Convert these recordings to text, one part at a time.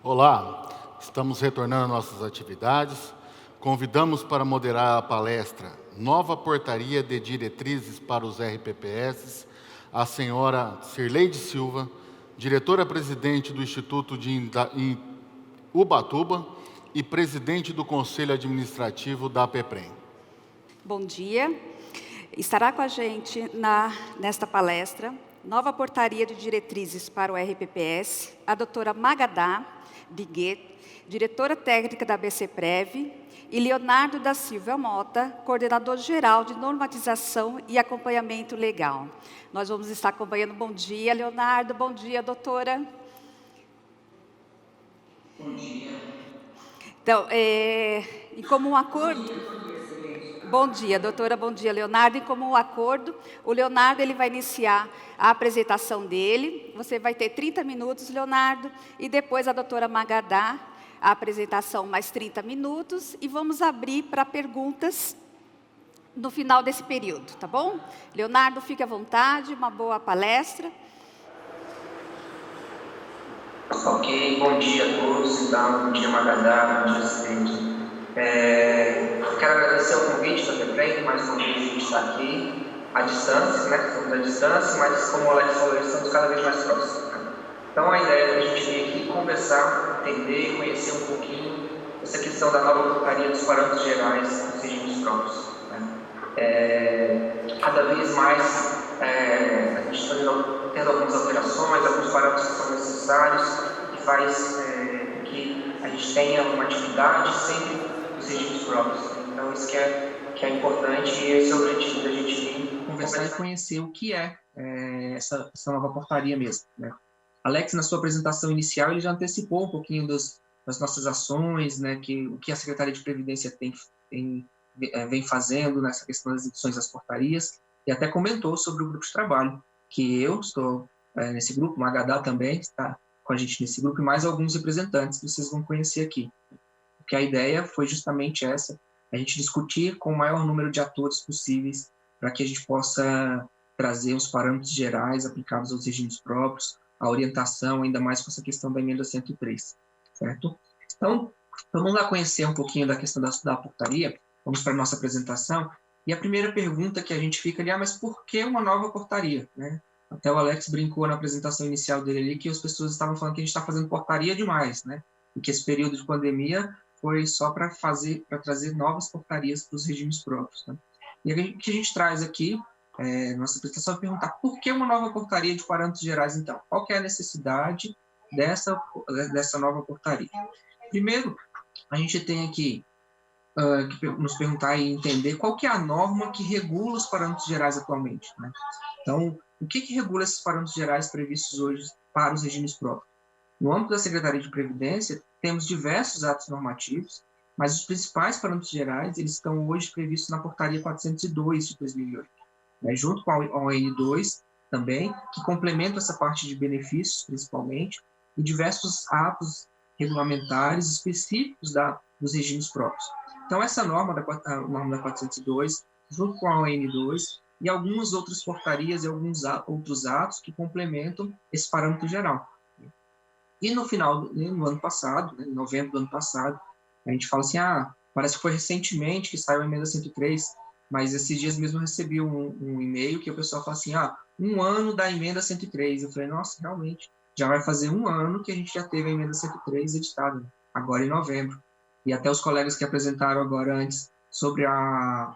Olá, estamos retornando às nossas atividades. Convidamos para moderar a palestra Nova Portaria de Diretrizes para os RPPS, a senhora Cirleide Silva, diretora-presidente do Instituto de Ubatuba e presidente do Conselho Administrativo da APEPREM. Bom dia. Estará com a gente nesta palestra Nova Portaria de Diretrizes para o RPPS, a doutora Magadá Biguet, diretora técnica da BCPrev, e Leonardo da Silva Mota, coordenador-geral de normatização e acompanhamento legal. Nós vamos estar acompanhando. Bom dia, Leonardo. Bom dia, doutora. Bom dia. Então, em comum acordo... Bom dia, doutora. Bom dia, Leonardo. Em comum acordo, o Leonardo ele vai iniciar a apresentação dele. Você vai ter 30 minutos, Leonardo, e depois a doutora Magadá, a apresentação mais 30 minutos, e vamos abrir para perguntas no final desse período, tá bom? Leonardo, fique à vontade, uma boa palestra. Ok, bom dia a todos, então, bom dia Magadá, bom dia Cidente. Quero agradecer o convite da APEPREM, mais uma vez a gente está aqui à distância, né? Estamos à distância, mas como o Alex falou, estamos cada vez mais próximos. Né? Então a ideia é a gente vir aqui conversar, entender, conhecer um pouquinho essa questão da nova portaria dos parâmetros gerais dos regimes próprios. Né? Cada vez mais a gente está tendo algumas alterações, alguns parâmetros que são necessários, que faz com que a gente tenha uma atividade sempre dos regimes próprios. Então, isso que é importante e esse é o objetivo da gente vir conversar e conhecer o que é essa nova portaria mesmo. Né? Alex, na sua apresentação inicial, ele já antecipou um pouquinho das nossas ações, né, o que a Secretaria de Previdência vem fazendo nessa questão das edições das portarias, e até comentou sobre o grupo de trabalho, que eu estou nesse grupo, o Magadá também está com a gente nesse grupo, e mais alguns representantes que vocês vão conhecer aqui. Porque a ideia foi justamente essa, a gente discutir com o maior número de atores possíveis para que a gente possa trazer os parâmetros gerais aplicados aos regimes próprios, a orientação, ainda mais com essa questão da emenda 103, certo? Então, vamos lá conhecer um pouquinho da questão da portaria, vamos para a nossa apresentação, e a primeira pergunta que a gente fica ali, mas por que uma nova portaria, né? Até o Alex brincou na apresentação inicial dele ali que as pessoas estavam falando que a gente está fazendo portaria demais, né? E que esse período de pandemia foi só para trazer novas portarias para os regimes próprios. Né? E o que a gente traz aqui, nossa apresentação, é perguntar por que uma nova portaria de parâmetros gerais, então? Qual que é a necessidade dessa nova portaria? Primeiro, a gente tem aqui que nos perguntar e entender qual que é a norma que regula os parâmetros gerais atualmente. Né? Então, o que regula esses parâmetros gerais previstos hoje para os regimes próprios? No âmbito da Secretaria de Previdência, temos diversos atos normativos, mas os principais parâmetros gerais eles estão hoje previstos na Portaria 402 de 2008, né, junto com a ON2 também, que complementa essa parte de benefícios, principalmente, e diversos atos regulamentares específicos dos regimes próprios. Então, essa norma da 402, junto com a ON2, e algumas outras portarias e alguns outros atos que complementam esse parâmetro geral. E no ano passado, em novembro do ano passado, a gente fala assim, parece que foi recentemente que saiu a emenda 103, mas esses dias mesmo eu recebi um e-mail que o pessoal fala assim, 1 ano da emenda 103. Eu falei, nossa, realmente, já vai fazer 1 ano que a gente já teve a emenda 103 editada, agora em novembro. E até os colegas que apresentaram agora antes sobre a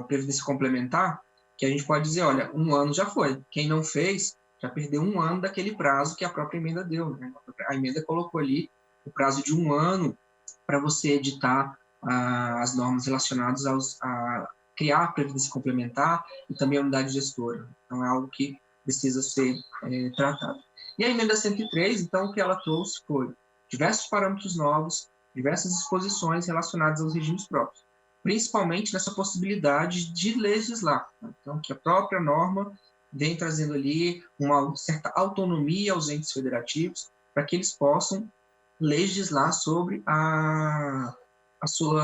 Previdência Complementar, que a gente pode dizer, olha, 1 ano já foi. Quem não fez, já perdeu 1 ano daquele prazo que a própria emenda deu. Né? A emenda colocou ali o prazo de 1 ano para você editar as normas relacionadas a criar a previdência complementar e também a unidade gestora. Então, é algo que precisa ser tratado. E a emenda 103, então, o que ela trouxe foi diversos parâmetros novos, diversas disposições relacionadas aos regimes próprios, principalmente nessa possibilidade de legislar. Né? Então, que a própria norma vem trazendo ali uma certa autonomia aos entes federativos para que eles possam legislar sobre sobre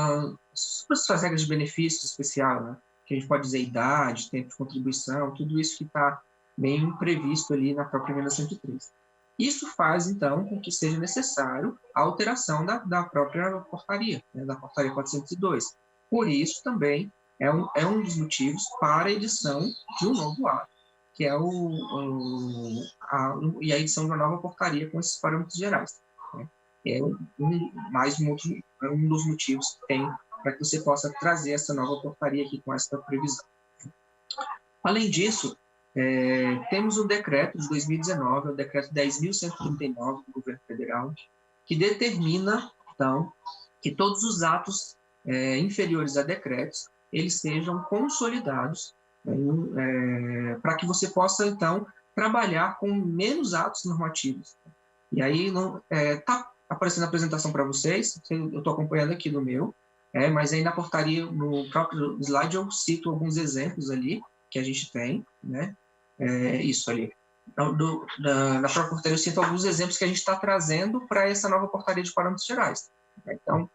as suas regras de benefícios especial, né? Que a gente pode dizer idade, tempo de contribuição, tudo isso que está bem previsto ali na própria emenda 103. Isso faz, então, com que seja necessário a alteração da própria portaria, né, da portaria 402. Por isso, também, é um dos motivos para a edição de um novo ato, que é a edição de uma nova portaria com esses parâmetros gerais. Né? Um dos motivos que tem para que você possa trazer essa nova portaria aqui com essa previsão. Além disso, temos um decreto de 2019, o decreto 10.139 do governo federal, que determina, então, que todos os atos inferiores a decretos, eles sejam consolidados, para que você possa, então, trabalhar com menos atos normativos. E aí, está aparecendo a apresentação para vocês, eu estou acompanhando aqui no meu, mas aí na portaria, no próprio slide, eu cito alguns exemplos ali que a gente tem, né? Isso ali. Então, na própria portaria, eu cito alguns exemplos que a gente está trazendo para essa nova portaria de parâmetros gerais. Então,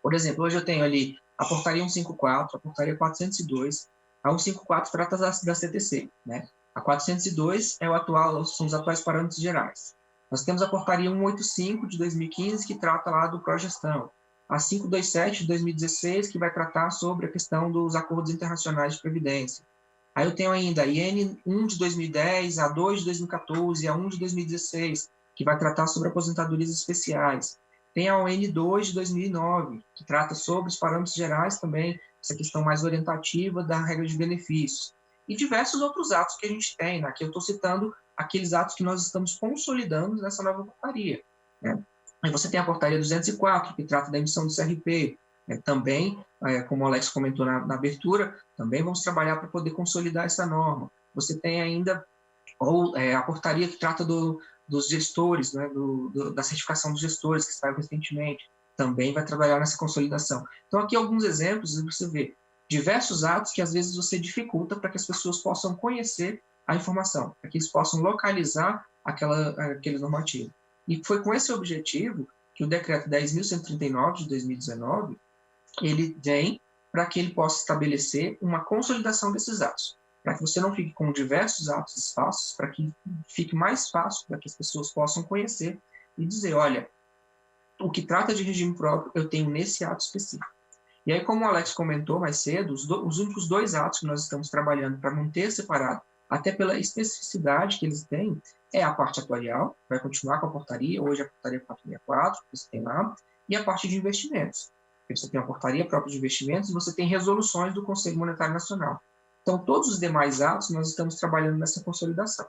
por exemplo, hoje eu tenho ali a portaria 154, a portaria 402. A 154 trata da CTC, né? A 402 são os atuais parâmetros gerais. Nós temos a portaria 185 de 2015, que trata lá do progestão. A 527 de 2016, que vai tratar sobre a questão dos acordos internacionais de previdência. Aí eu tenho ainda a IN 1 de 2010, a 2 de 2014 e a 1 de 2016, que vai tratar sobre aposentadorias especiais. Tem a ON 2 de 2009, que trata sobre os parâmetros gerais também, essa questão mais orientativa da regra de benefícios. E diversos outros atos que a gente tem, né? Aqui eu estou citando aqueles atos que nós estamos consolidando nessa nova portaria. Né? Aí você tem a portaria 204, que trata da emissão do CRP. Também, como o Alex comentou na abertura, também vamos trabalhar para poder consolidar essa norma. Você tem ainda a portaria que trata dos gestores, né, da certificação dos gestores, que saiu recentemente, também vai trabalhar nessa consolidação. Então, aqui alguns exemplos, você vê diversos atos que às vezes você dificulta para que as pessoas possam conhecer a informação, para que eles possam localizar aquele normativo. E foi com esse objetivo que o decreto 10.139 de 2019, ele vem para que ele possa estabelecer uma consolidação desses atos, para que você não fique com diversos atos espaços, para que fique mais fácil para que as pessoas possam conhecer e dizer, olha, o que trata de regime próprio eu tenho nesse ato específico. E aí, como o Alex comentou mais cedo, os únicos dois atos que nós estamos trabalhando para manter separado, até pela especificidade que eles têm, é a parte atuarial, vai continuar com a portaria, hoje a portaria 464, que você tem lá, e a parte de investimentos. Você tem a portaria própria de investimentos e você tem resoluções do Conselho Monetário Nacional. Então, todos os demais atos, nós estamos trabalhando nessa consolidação.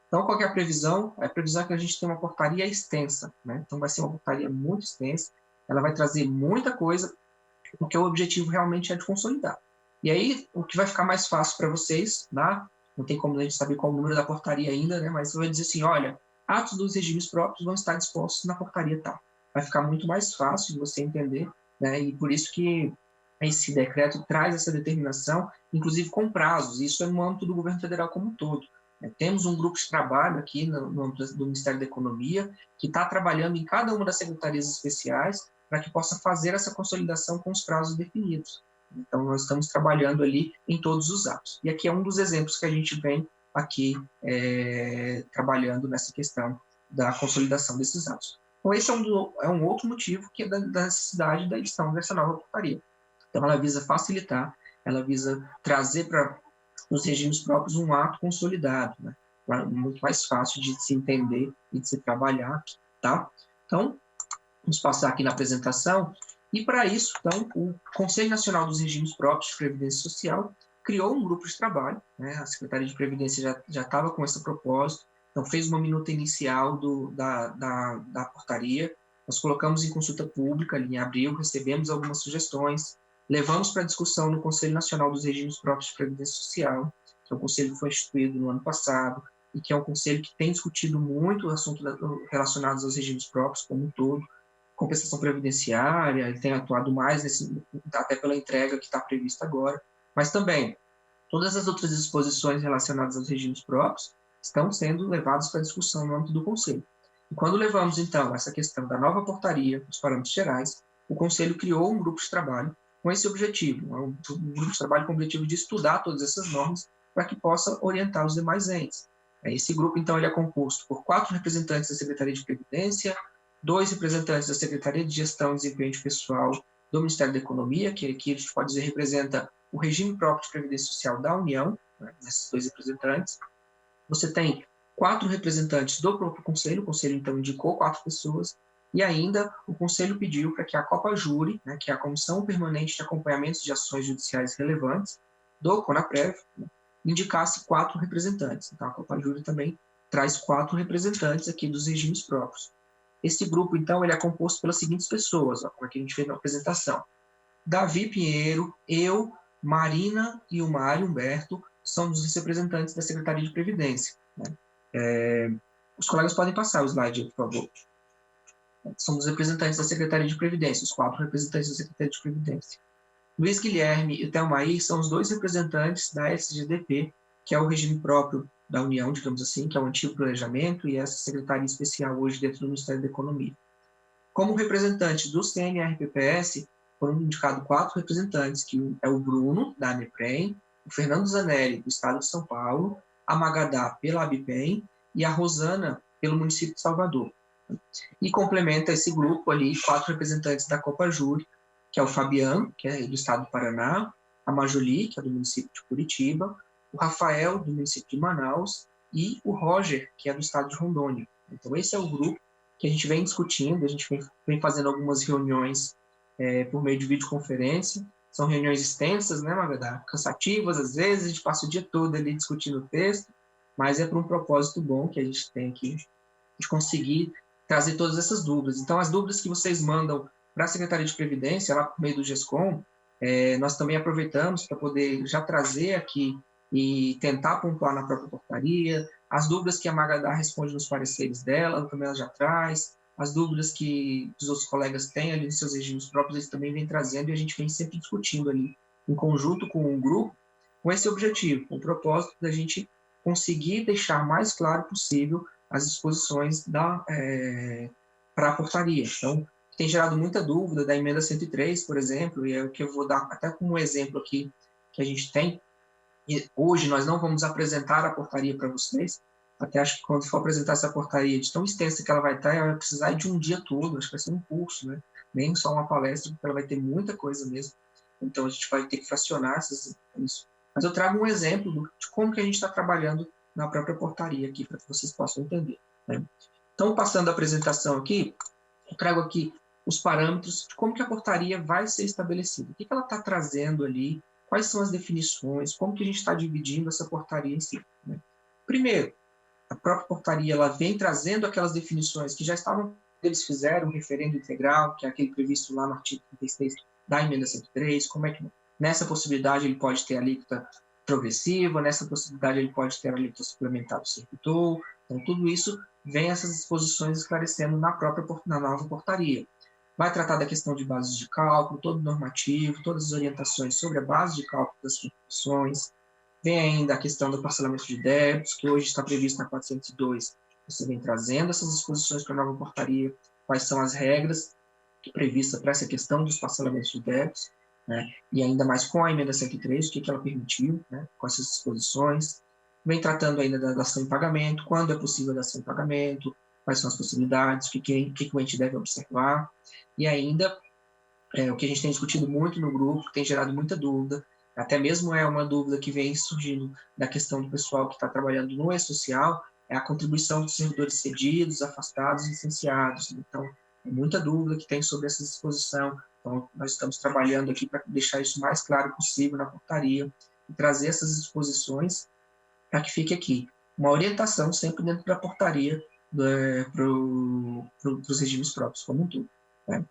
Então, qual que é a previsão? A previsão é que a gente tem uma portaria extensa, né? Então, vai ser uma portaria muito extensa, ela vai trazer muita coisa, porque o objetivo realmente é de consolidar. E aí, o que vai ficar mais fácil para vocês, tá? Não tem como a gente saber qual o número da portaria ainda, né? Mas vai dizer assim, olha, atos dos regimes próprios vão estar dispostos na portaria tal. Vai ficar muito mais fácil de você entender, né? E por isso que esse decreto traz essa determinação, inclusive com prazos. Isso é no âmbito do governo federal como um todo. Temos um grupo de trabalho aqui no âmbito do Ministério da Economia que está trabalhando em cada uma das secretarias especiais para que possa fazer essa consolidação com os prazos definidos. Então, nós estamos trabalhando ali em todos os atos. E aqui é um dos exemplos que a gente vem aqui trabalhando nessa questão da consolidação desses atos. Então, esse é um outro motivo que é da necessidade da edição dessa nova portaria. Então, ela visa facilitar, ela visa trazer para os regimes próprios um ato consolidado, né? Muito mais fácil de se entender e de se trabalhar, tá? Então, vamos passar aqui na apresentação. E, para isso, então, o Conselho Nacional dos Regimes Próprios de Previdência Social criou um grupo de trabalho, né? A Secretaria de Previdência já estava com esse propósito, então fez uma minuta inicial da portaria, nós colocamos em consulta pública ali em abril, recebemos algumas sugestões, levamos para discussão no Conselho Nacional dos Regimes Próprios de Previdência Social, que é um conselho que foi instituído no ano passado, e que é um conselho que tem discutido muito assuntos relacionados aos regimes próprios como um todo, compensação previdenciária, ele tem atuado mais até pela entrega que está prevista agora, mas também todas as outras disposições relacionadas aos regimes próprios estão sendo levadas para discussão no âmbito do Conselho. E quando levamos, então, essa questão da nova portaria, os parâmetros gerais, o Conselho criou um grupo de trabalho com esse objetivo, um grupo de trabalho com o objetivo de estudar todas essas normas para que possa orientar os demais entes. Esse grupo, então, ele é composto por 4 representantes da Secretaria de Previdência, 2 representantes da Secretaria de Gestão e Desempenho Pessoal do Ministério da Economia, que aqui a gente pode dizer representa o regime próprio de Previdência Social da União, né, esses 2 representantes. Você tem 4 representantes do próprio Conselho, o Conselho, então, indicou 4 pessoas, e ainda o Conselho pediu para que a Copajure, né, que é a Comissão Permanente de Acompanhamento de Ações Judiciais Relevantes, do CONAPREV, né, indicasse 4 representantes. Então, a Copajure também traz 4 representantes aqui dos regimes próprios. Esse grupo, então, ele é composto pelas seguintes pessoas, ó, como aqui a gente fez na apresentação. Davi Pinheiro, eu, Marina e o Mário Humberto são os representantes da Secretaria de Previdência. Né? Os colegas podem passar o slide, por favor. São os representantes da Secretaria de Previdência, os 4 representantes da Secretaria de Previdência. Luiz Guilherme e Thelmair são os 2 representantes da SGDP, que é o regime próprio da União, digamos assim, que é o antigo planejamento e essa secretaria especial hoje dentro do Ministério da Economia. Como representante do CNRPPS, foram indicados 4 representantes, que é o Bruno, da ANEPREM, o Fernando Zanelli, do Estado de São Paulo, a Magadá, pela ABPEM, e a Rosana, pelo município de Salvador. E complementa esse grupo ali 4 representantes da Copajure, que é o Fabiano, que é do Estado do Paraná, a Majoli, que é do município de Curitiba, o Rafael, do município de Manaus, e o Roger, que é do Estado de Rondônia. Então, esse é o grupo que a gente vem discutindo, a gente vem fazendo algumas reuniões por meio de videoconferência. São reuniões extensas, né, Magadá? Cansativas, às vezes, a gente passa o dia todo ali discutindo o texto, mas é para um propósito bom que a gente tem aqui, de conseguir trazer todas essas dúvidas. Então, as dúvidas que vocês mandam para a Secretaria de Previdência, lá por meio do GESCOM, nós também aproveitamos para poder já trazer aqui e tentar pontuar na própria portaria. As dúvidas que a Magadá responde nos pareceres dela, também ela já traz. As dúvidas que os outros colegas têm ali nos seus regimes próprios, eles também vêm trazendo e a gente vem sempre discutindo ali, em conjunto com o grupo, com esse objetivo, com o propósito da gente conseguir deixar mais claro possível as disposições para a portaria. Então, tem gerado muita dúvida da emenda 103, por exemplo, e é o que eu vou dar até como exemplo aqui que a gente tem. E hoje nós não vamos apresentar a portaria para vocês, até acho que quando for apresentar essa portaria de tão extensa que ela vai estar, ela vai precisar de um dia todo, acho que vai ser um curso, né? Nem só uma palestra, porque ela vai ter muita coisa mesmo. Então, a gente vai ter que fracionar isso. Mas eu trago um exemplo de como que a gente está trabalhando na própria portaria aqui, para que vocês possam entender. Né? Então, passando a apresentação aqui, eu trago aqui os parâmetros de como que a portaria vai ser estabelecida. O que ela está trazendo ali, quais são as definições, como que a gente está dividindo essa portaria em si. Né? Primeiro, a própria portaria ela vem trazendo aquelas definições que já estavam, eles fizeram um referendo integral, que é aquele previsto lá no artigo 36 da emenda 103, como é que nessa possibilidade ele pode ter alíquota progressiva, nessa possibilidade ele pode ter alíquota suplementar do servidor. Então, tudo isso vem essas disposições esclarecendo na nova portaria. Vai tratar da questão de bases de cálculo, todo o normativo, todas as orientações sobre a base de cálculo das contribuições. Vem ainda a questão do parcelamento de débitos, que hoje está previsto na 402. Você vem trazendo essas disposições para a nova portaria, quais são as regras previstas para essa questão dos parcelamentos de débitos, né? E ainda mais com a emenda 103, o que ela permitiu, né? Com essas disposições. Vem tratando ainda da dação em pagamento, quando é possível a dação em pagamento, quais são as possibilidades, o que o ente deve observar. E ainda, o que a gente tem discutido muito no grupo, que tem gerado muita dúvida, até mesmo é uma dúvida que vem surgindo da questão do pessoal que está trabalhando no E-Social, é a contribuição dos servidores cedidos, afastados e licenciados. Então, é muita dúvida que tem sobre essa disposição. Então, nós estamos trabalhando aqui para deixar isso o mais claro possível na portaria e trazer essas disposições para que fique aqui uma orientação sempre dentro da portaria para os regimes próprios como um todo. Né?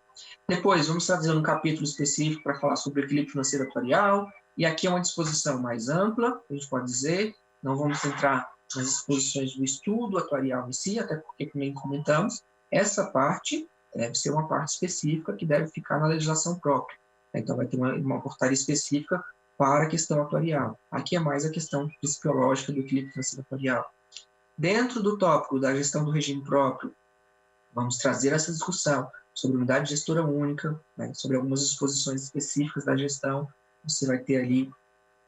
Depois, vamos trazer um capítulo específico para falar sobre o equilíbrio financeiro atuarial, e aqui é uma disposição mais ampla, a gente pode dizer, não vamos entrar nas disposições do estudo atuarial em si, até porque, como nem comentamos, essa parte deve ser uma parte específica que deve ficar na legislação própria. Então, vai ter uma portaria específica para a questão atuarial. Aqui é mais a questão psicológica do equilíbrio financeiro atuarial. Dentro do tópico da gestão do regime próprio, vamos trazer essa discussão sobre unidade gestora única, né, sobre algumas disposições específicas da gestão, você vai ter ali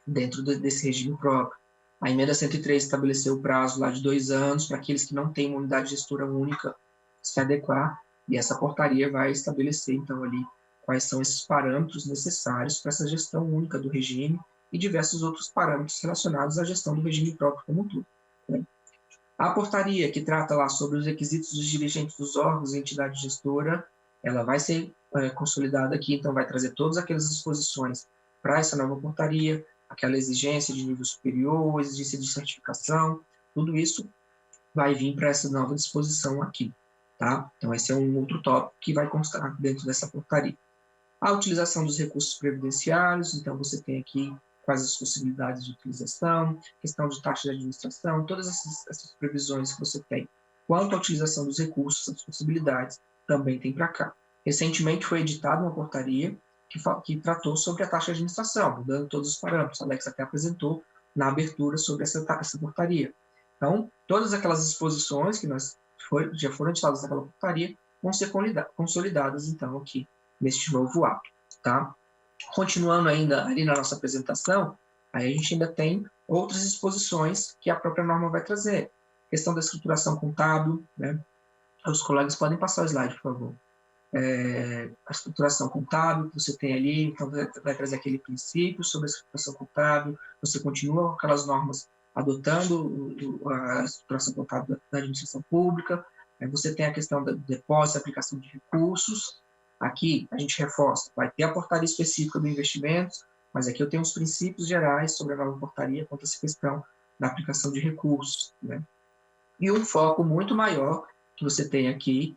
dentro desse regime próprio. A emenda 103 estabeleceu o prazo lá de 2 anos para aqueles que não têm uma unidade gestora única se adequar, e essa portaria vai estabelecer, então, ali quais são esses parâmetros necessários para essa gestão única do regime e diversos outros parâmetros relacionados à gestão do regime próprio como um todo, né? A portaria que trata lá sobre os requisitos dos dirigentes dos órgãos e entidade gestora, ela vai ser consolidada aqui, então vai trazer todas aquelas disposições para essa nova portaria, aquela exigência de nível superior, exigência de certificação, tudo isso vai vir para essa nova disposição aqui, tá? Então, esse é um outro tópico que vai constar dentro dessa portaria. A utilização dos recursos previdenciários, então você tem aqui quais as possibilidades de utilização, questão de taxa de administração, todas essas previsões que você tem. Quanto à utilização dos recursos, as possibilidades, também tem para cá. Recentemente foi editada uma portaria que tratou sobre a taxa de administração, mudando todos os parâmetros. A Alex até apresentou na abertura sobre essa portaria. Então, todas aquelas disposições que já foram editadas naquela portaria vão ser consolidadas, então, aqui neste novo ato, tá? Continuando ainda ali na nossa apresentação, aí a gente ainda tem outras disposições que a própria norma vai trazer. Questão da escrituração contábil, né? Os colegas podem passar o slide, por favor. A escrituração contábil que você tem ali, então vai trazer aquele princípio sobre a escrituração contábil, você continua com aquelas normas adotando a escrituração contábil da administração pública, você tem a questão do depósito, aplicação de recursos. Aqui a gente reforça, vai ter a portaria específica do investimento, mas aqui eu tenho os princípios gerais sobre a nova portaria quanto a essa questão da aplicação de recursos, né? E um foco muito maior que você tem aqui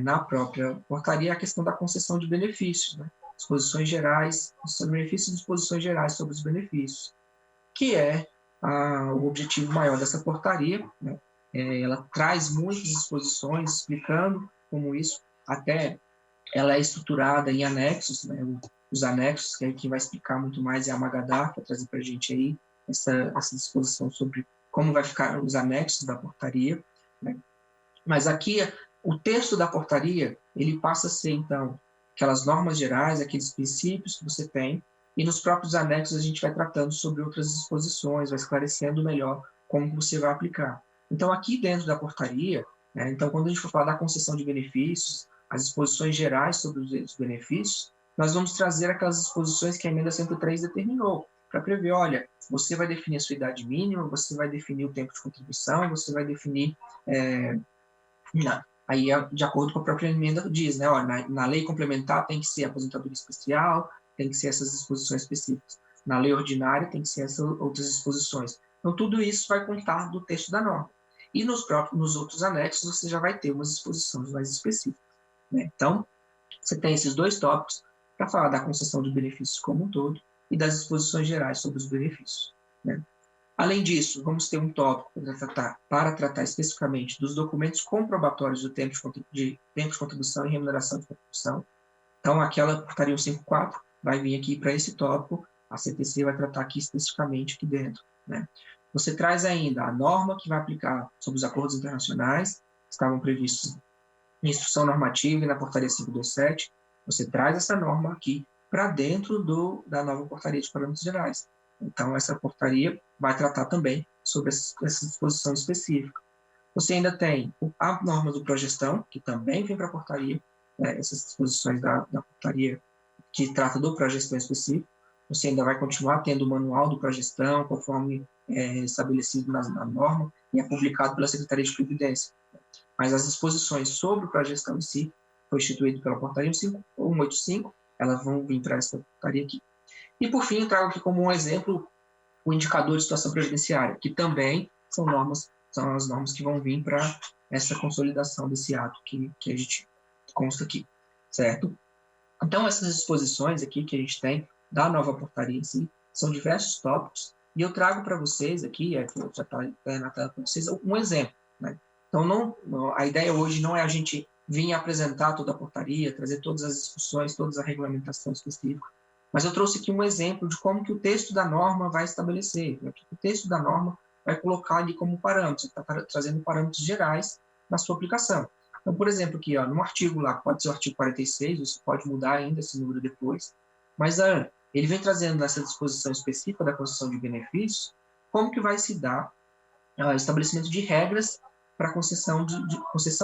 na própria portaria é a questão da concessão de benefícios, né? Disposições gerais, benefícios e disposições gerais sobre os benefícios, que é o objetivo maior dessa portaria, né? Ela traz muitas disposições explicando como isso, até ela é estruturada em anexos, né? Os anexos, que quem vai explicar muito mais é a Magadá, que vai trazer para a gente aí essa disposição sobre como vai ficar os anexos da portaria, né? Mas aqui, o texto da portaria, ele passa a ser, então, aquelas normas gerais, aqueles princípios que você tem, e nos próprios anexos a gente vai tratando sobre outras disposições, vai esclarecendo melhor como você vai aplicar. Então, aqui dentro da portaria, né, então, quando a gente for falar da concessão de benefícios, as disposições gerais sobre os benefícios, nós vamos trazer aquelas disposições que a emenda 103 determinou, para prever, olha, você vai definir a sua idade mínima, você vai definir o tempo de contribuição, você vai definir, aí de acordo com a própria emenda diz, né, olha, na lei complementar tem que ser aposentadoria especial, tem que ser essas disposições específicas. Na lei ordinária tem que ser essas outras disposições. Então, tudo isso vai constar do texto da norma. E nos outros anexos você já vai ter umas disposições mais específicas, né? Então, você tem esses dois tópicos para falar da concessão de benefícios como um todo e das disposições gerais sobre os benefícios, né? Além disso, vamos ter um tópico para tratar especificamente dos documentos comprobatórios do tempo de contribuição e remuneração de contribuição. Então, aquela portaria 154 vai vir aqui para esse tópico, a CTC vai tratar aqui especificamente aqui dentro, né? Você traz ainda a norma que vai aplicar sobre os acordos internacionais, que estavam previstos na instrução normativa e na portaria 527, você traz essa norma aqui para dentro da nova portaria de parâmetros gerais. Então, essa portaria vai tratar também sobre essa disposição específica. Você ainda tem a norma do progestão, que também vem para a portaria, essas disposições da portaria que trata do progestão específico. Você ainda vai continuar tendo o manual do progestão, conforme estabelecido na norma, e é publicado pela Secretaria de Previdência. Mas as disposições sobre o progestão em si, foi instituído pela portaria 185, elas vão vir para essa portaria aqui. E, por fim, eu trago aqui como um exemplo o indicador de situação previdenciária, que também são as normas que vão vir para essa consolidação desse ato que a gente consta aqui, certo? Então, essas disposições aqui que a gente tem da nova portaria em si, são diversos tópicos, e eu trago para vocês aqui, já está na tela para vocês, um exemplo, né? Então, a ideia hoje não é a gente vir apresentar toda a portaria, trazer todas as discussões, toda a regulamentação específica, mas eu trouxe aqui um exemplo de como que o texto da norma vai estabelecer, né? O texto da norma vai colocar ali como parâmetros, está trazendo parâmetros gerais na sua aplicação. Então, por exemplo, aqui, ó, num artigo lá, pode ser o artigo 46, isso pode mudar ainda esse número depois, mas ele vem trazendo nessa disposição específica da concessão de benefícios como que vai se dar estabelecimento de regras para concessão,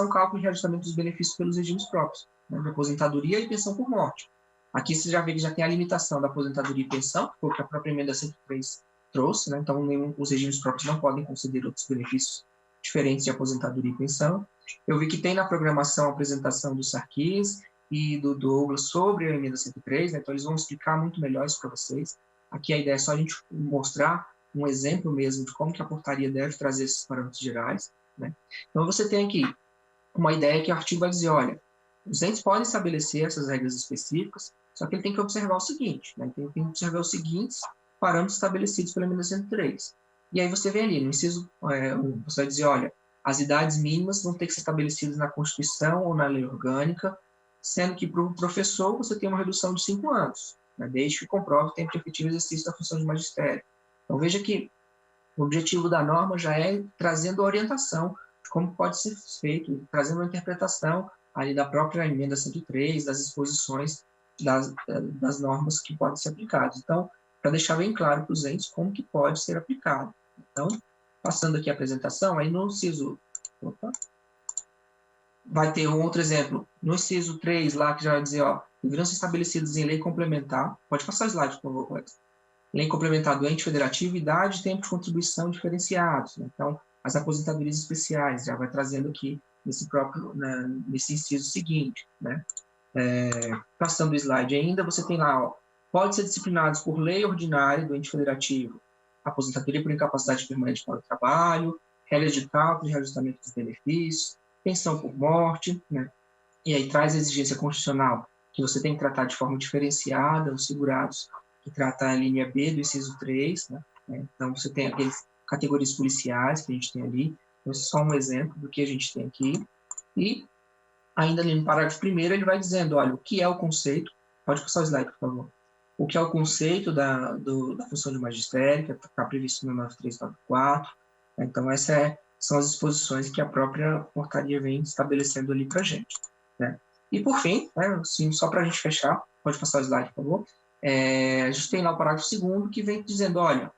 cálculo e reajustamento dos benefícios pelos regimes próprios, né, de aposentadoria e pensão por morte. Aqui você já vê que já tem a limitação da aposentadoria e pensão, que foi o que a própria emenda 103 trouxe, né, então os regimes próprios não podem conceder outros benefícios diferentes de aposentadoria e pensão. Eu vi que tem na programação a apresentação do Sarkis e do Douglas sobre a emenda 103, né, então eles vão explicar muito melhor isso para vocês. Aqui a ideia é só a gente mostrar um exemplo mesmo de como que a portaria deve trazer esses parâmetros gerais, né? Então, você tem aqui uma ideia que o artigo vai dizer, olha, os entes podem estabelecer essas regras específicas, só que ele tem que observar o seguinte, né? Ele tem que observar os seguintes parâmetros estabelecidos pela emenda 103. E aí você vê ali, no inciso 1, você vai dizer, olha, as idades mínimas vão ter que ser estabelecidas na Constituição ou na lei orgânica, sendo que para o professor você tem uma redução de 5 anos, né? Desde que comprove o tempo de efetivo exercício da função de magistério. Então, veja que o objetivo da norma já é trazendo a orientação de como pode ser feito, trazendo uma interpretação ali da própria emenda 103, das exposições das normas que podem ser aplicadas. Então, para deixar bem claro para os entes como que pode ser aplicado. Então, passando aqui a apresentação, aí no inciso... vai ter um outro exemplo. No inciso 3, lá, que já vai dizer, ó, deverão ser estabelecidos em lei complementar. Pode passar o slide, por favor, Alex. Lei complementar do ente federativo, idade e tempo de contribuição diferenciados. Né? Então, as aposentadorias especiais, já vai trazendo aqui nesse inciso seguinte. Né? Passando o slide ainda, você tem lá, ó, pode ser disciplinados por lei ordinária do ente federativo, aposentadoria por incapacidade permanente para o trabalho, regras de cálculo e reajustamento dos benefícios, pensão por morte, né? E aí traz a exigência constitucional que você tem que tratar de forma diferenciada os segurados, que trata a linha B do inciso 3, né? Então, você tem aquelas categorias policiais que a gente tem ali. Então, esse é só um exemplo do que a gente tem aqui. E, ainda ali no parágrafo 1º, ele vai dizendo, olha, o que é o conceito, pode passar o slide, por favor, o que é o conceito da função de magistério, que está previsto no 9394. Então, essas são as disposições que a própria portaria vem estabelecendo ali para a gente. Né? E, por fim, né, assim, só para a gente fechar, pode passar o slide, por favor, a gente tem lá o parágrafo 2º que vem dizendo, olha,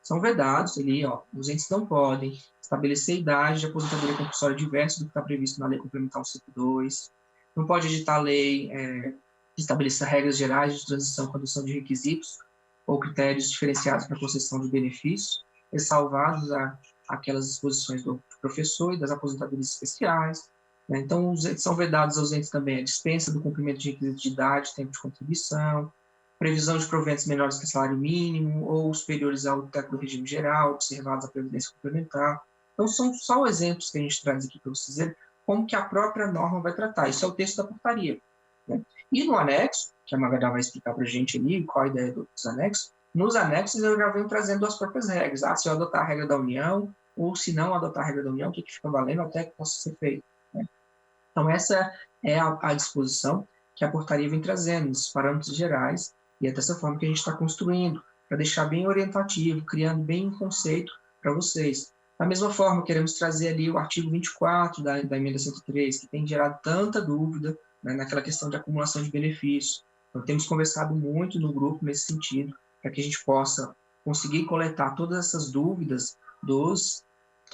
são vedados ali, ó, os entes não podem estabelecer idade de aposentadoria compulsória diversa do que está previsto na Lei Complementar 152, não pode editar lei que estabeleça regras gerais de transição com adoção de requisitos ou critérios diferenciados para concessão de benefícios, ressalvados aquelas disposições do professor e das aposentadorias especiais. Né? Então, são vedados aos entes também a dispensa do cumprimento de requisitos de idade, tempo de contribuição, previsão de proventos menores que o salário mínimo ou superiores ao teto do regime geral, observados a previdência complementar. Então, são só exemplos que a gente traz aqui para vocês verem como que a própria norma vai tratar. Isso é o texto da portaria. Né? E no anexo, que a Magadá vai explicar para a gente ali qual a ideia dos anexos, nos anexos eu já venho trazendo as próprias regras. Se eu adotar a regra da União, ou se não adotar a regra da União, o que fica valendo até que possa ser feito. Né? Então, essa é a disposição que a portaria vem trazendo, nos parâmetros gerais, e é dessa forma que a gente está construindo, para deixar bem orientativo, criando bem um conceito para vocês. Da mesma forma, queremos trazer ali o artigo 24 da emenda 103, que tem gerado tanta dúvida, né, naquela questão de acumulação de benefícios. Então, temos conversado muito no grupo nesse sentido, para que a gente possa conseguir coletar todas essas dúvidas dos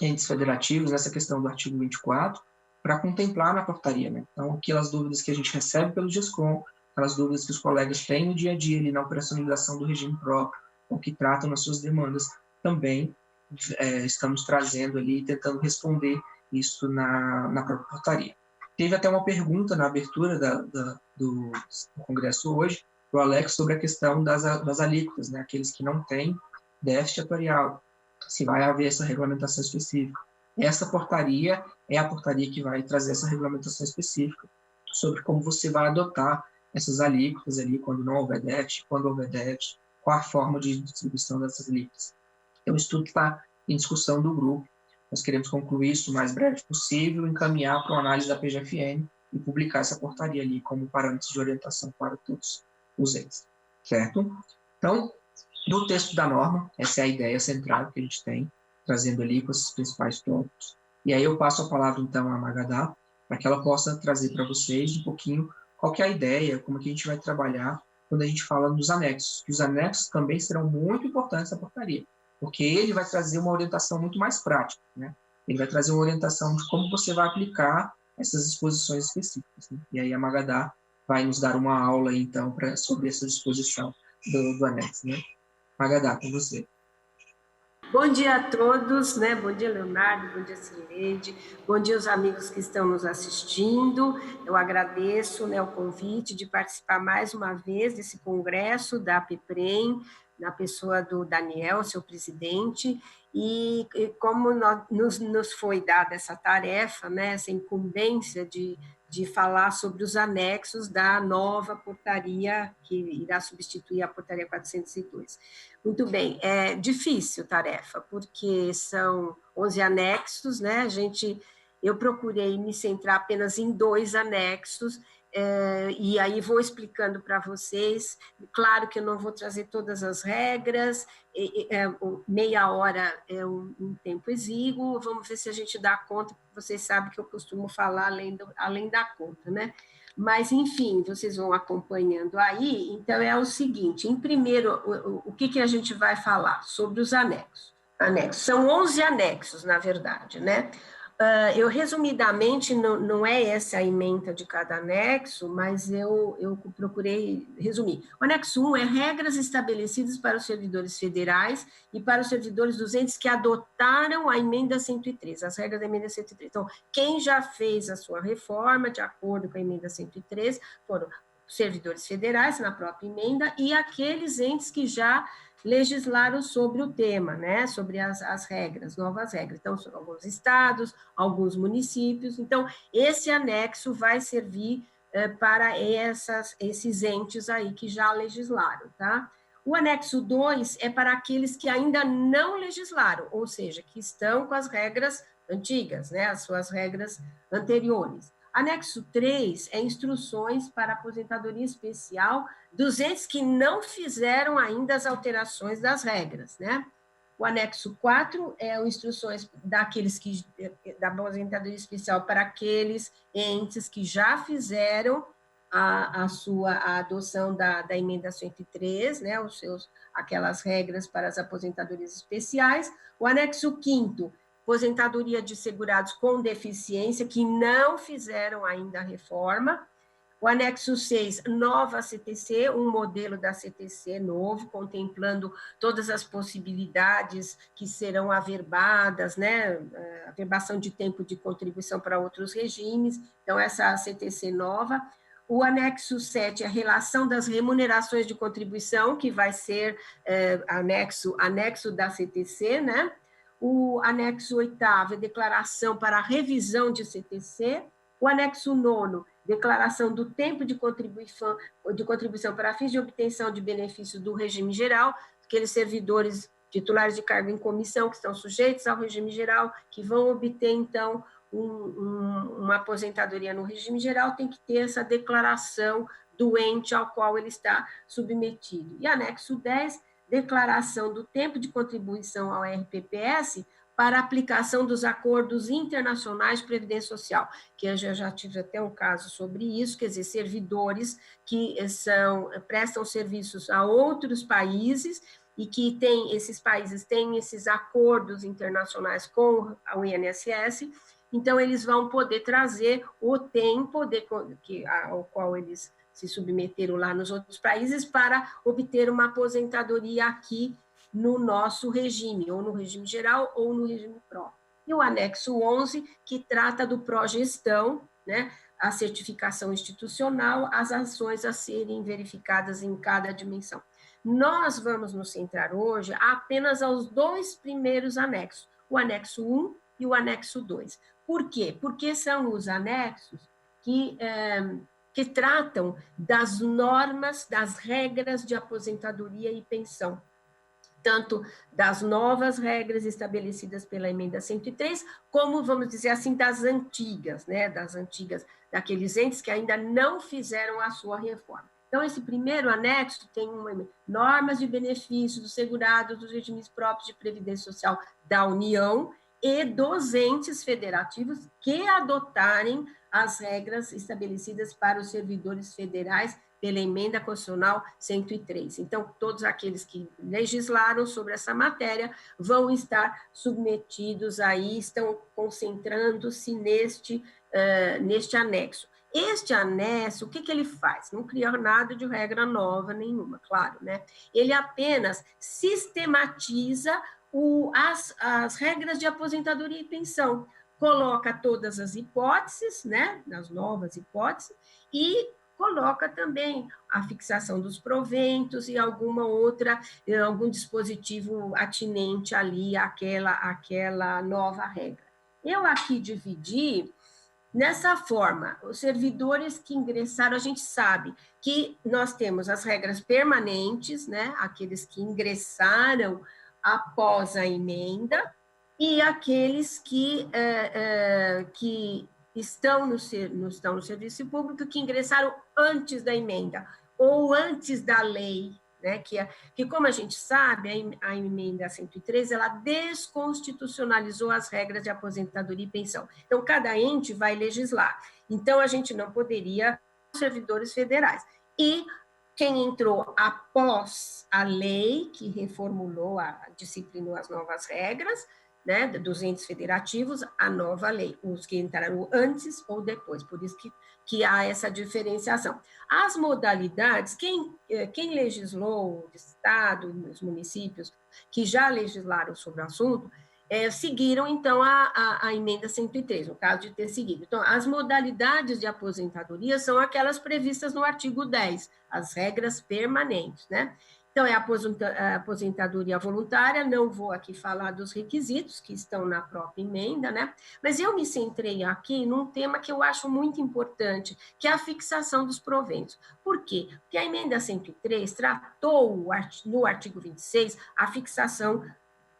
entes federativos, nessa questão do artigo 24, para contemplar na portaria. Né? Então, aquelas dúvidas que a gente recebe pelo GESCOM, aquelas dúvidas que os colegas têm no dia a dia, ali, na operacionalização do regime próprio, ou que tratam nas suas demandas, também estamos trazendo ali, tentando responder isso na própria portaria. Teve até uma pergunta na abertura do congresso hoje, do Alex, sobre a questão das alíquotas, né? Aqueles que não têm déficit atuarial, se vai haver essa regulamentação específica. Essa portaria é a portaria que vai trazer essa regulamentação específica sobre como você vai adotar essas alíquotas ali, quando não houver déficit, quando houver déficit, qual a forma de distribuição dessas alíquotas. Então, o estudo está em discussão do grupo. Nós queremos concluir isso o mais breve possível, encaminhar para uma análise da PGFN e publicar essa portaria ali como parâmetros de orientação para todos os entes. Certo? Então, do texto da norma, essa é a ideia central que a gente tem, trazendo ali com esses principais tópicos. E aí eu passo a palavra, então, a Magadá, para que ela possa trazer para vocês um pouquinho qual que é a ideia, como que a gente vai trabalhar quando a gente fala dos anexos. Os anexos também serão muito importantes na portaria, porque ele vai trazer uma orientação muito mais prática, né? Ele vai trazer uma orientação de como você vai aplicar essas disposições específicas, né? E aí a Magadá vai nos dar uma aula, então, sobre essa disposição do anexo, né? Magadá, com você. Bom dia a todos, né? Bom dia, Leonardo, bom dia, Cileide, bom dia aos amigos que estão nos assistindo. Eu agradeço, né, o convite de participar mais uma vez desse congresso da APPREM, na pessoa do Daniel, seu presidente, e como nos foi dada essa tarefa, né, essa incumbência de falar sobre os anexos da nova portaria que irá substituir a portaria 402. Muito bem, é difícil a tarefa, porque são 11 anexos, né? Eu procurei me centrar apenas em 2 anexos, e aí vou explicando para vocês. Claro que eu não vou trazer todas as regras, meia hora é um tempo exíguo, vamos ver se a gente dá conta, vocês sabem que eu costumo falar além da conta, né? Mas, enfim, vocês vão acompanhando aí. Então, é o seguinte, em primeiro, o que a gente vai falar? Sobre os anexos. São 11 anexos, na verdade, né? Eu, resumidamente, não é essa a ementa de cada anexo, mas eu procurei resumir. O anexo 1 é regras estabelecidas para os servidores federais e para os servidores dos entes que adotaram a emenda 103, as regras da emenda 103. Então, quem já fez a sua reforma de acordo com a emenda 103 foram servidores federais, na própria emenda, e aqueles entes que já legislaram sobre o tema, né, sobre as regras, novas regras. Então, são alguns estados, alguns municípios. Então, esse anexo vai servir para esses entes aí que já legislaram, tá? O anexo 2 é para aqueles que ainda não legislaram, ou seja, que estão com as regras antigas, né, as suas regras anteriores. Anexo 3 é instruções para aposentadoria especial dos entes que não fizeram ainda as alterações das regras, né? O anexo 4 é instruções da aposentadoria especial para aqueles entes que já fizeram a adoção da emenda 103, né? Aquelas regras para as aposentadorias especiais. O anexo 5º, aposentadoria de segurados com deficiência que não fizeram ainda a reforma. O anexo 6, nova CTC, um modelo da CTC novo, contemplando todas as possibilidades que serão averbadas, né? Averbação de tempo de contribuição para outros regimes, então essa CTC nova. O anexo 7, a relação das remunerações de contribuição, que vai ser anexo da CTC, né? O anexo 8º, a declaração para a revisão de CTC. O anexo 9º, declaração do tempo de contribuição para fins de obtenção de benefício do regime geral, aqueles servidores titulares de cargo em comissão que estão sujeitos ao regime geral, que vão obter, então, uma aposentadoria no regime geral, tem que ter essa declaração do ente ao qual ele está submetido. E anexo 10, declaração do tempo de contribuição ao RPPS para aplicação dos acordos internacionais de previdência social, que eu já tive até um caso sobre isso, quer dizer, servidores que prestam serviços a outros países e que esses países têm esses acordos internacionais com o INSS, então eles vão poder trazer ou têm poder ao qual eles se submeteram lá nos outros países para obter uma aposentadoria aqui no nosso regime, ou no regime geral, ou no regime próprio. E o anexo 11, que trata do progestão, né, a certificação institucional, as ações a serem verificadas em cada dimensão. Nós vamos nos centrar hoje apenas aos 2 primeiros anexos, o anexo 1 e o anexo 2. Por quê? Porque são os anexos que tratam das normas, das regras de aposentadoria e pensão, tanto das novas regras estabelecidas pela emenda 103, como, vamos dizer assim, das antigas, né, daqueles entes que ainda não fizeram a sua reforma. Então, esse primeiro anexo tem normas de benefício dos segurados dos regimes próprios de previdência social da União e dos entes federativos que adotarem as regras estabelecidas para os servidores federais pela Emenda Constitucional 103. Então, todos aqueles que legislaram sobre essa matéria vão estar submetidos aí, estão concentrando-se neste anexo. Este anexo, o que ele faz? Não cria nada de regra nova nenhuma, claro, né? Ele apenas sistematiza as regras de aposentadoria e pensão, coloca todas as hipóteses, né, as novas hipóteses, e coloca também a fixação dos proventos e algum dispositivo atinente ali àquela nova regra. Eu aqui dividi nessa forma, os servidores que ingressaram, a gente sabe que nós temos as regras permanentes, né, aqueles que ingressaram após a emenda, e aqueles que estão no serviço público, que ingressaram antes da emenda, ou antes da lei, né, que como a gente sabe, a emenda 103, ela desconstitucionalizou as regras de aposentadoria e pensão. Então, cada ente vai legislar. Então, a gente não poderia servidores federais. E quem entrou após a lei, que reformulou, disciplinou as novas regras, né, dos entes federativos, a nova lei, os que entraram antes ou depois, por isso que há essa diferenciação. As modalidades, quem legislou, o Estado, os municípios, que já legislaram sobre o assunto, seguiram, então, a emenda 103, no caso de ter seguido. Então, as modalidades de aposentadoria são aquelas previstas no artigo 10, as regras permanentes, né? Então, é a aposentadoria voluntária, não vou aqui falar dos requisitos que estão na própria emenda, né? Mas eu me centrei aqui num tema que eu acho muito importante, que é a fixação dos proventos. Por quê? Porque a emenda 103 tratou, no artigo 26, a fixação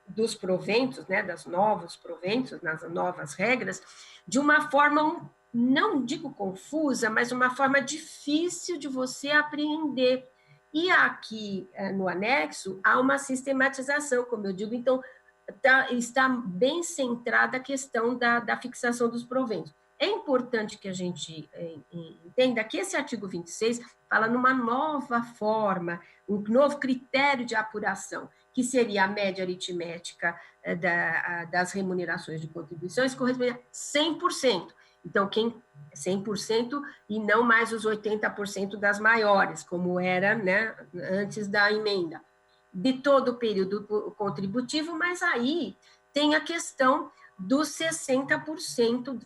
dos proventos, né, das novos proventos, nas novas regras, de uma forma, não digo confusa, mas uma forma difícil de você apreender. E aqui, no anexo, há uma sistematização, como eu digo, então, está bem centrada a questão da fixação dos proventos. É importante que a gente entenda que esse artigo 26 fala numa nova forma, um novo critério de apuração, que seria a média aritmética das remunerações de contribuições, corresponde a 100%. Então, 100% e não mais os 80% das maiores, como era, né, antes da emenda, de todo o período contributivo, mas aí tem a questão dos 60%,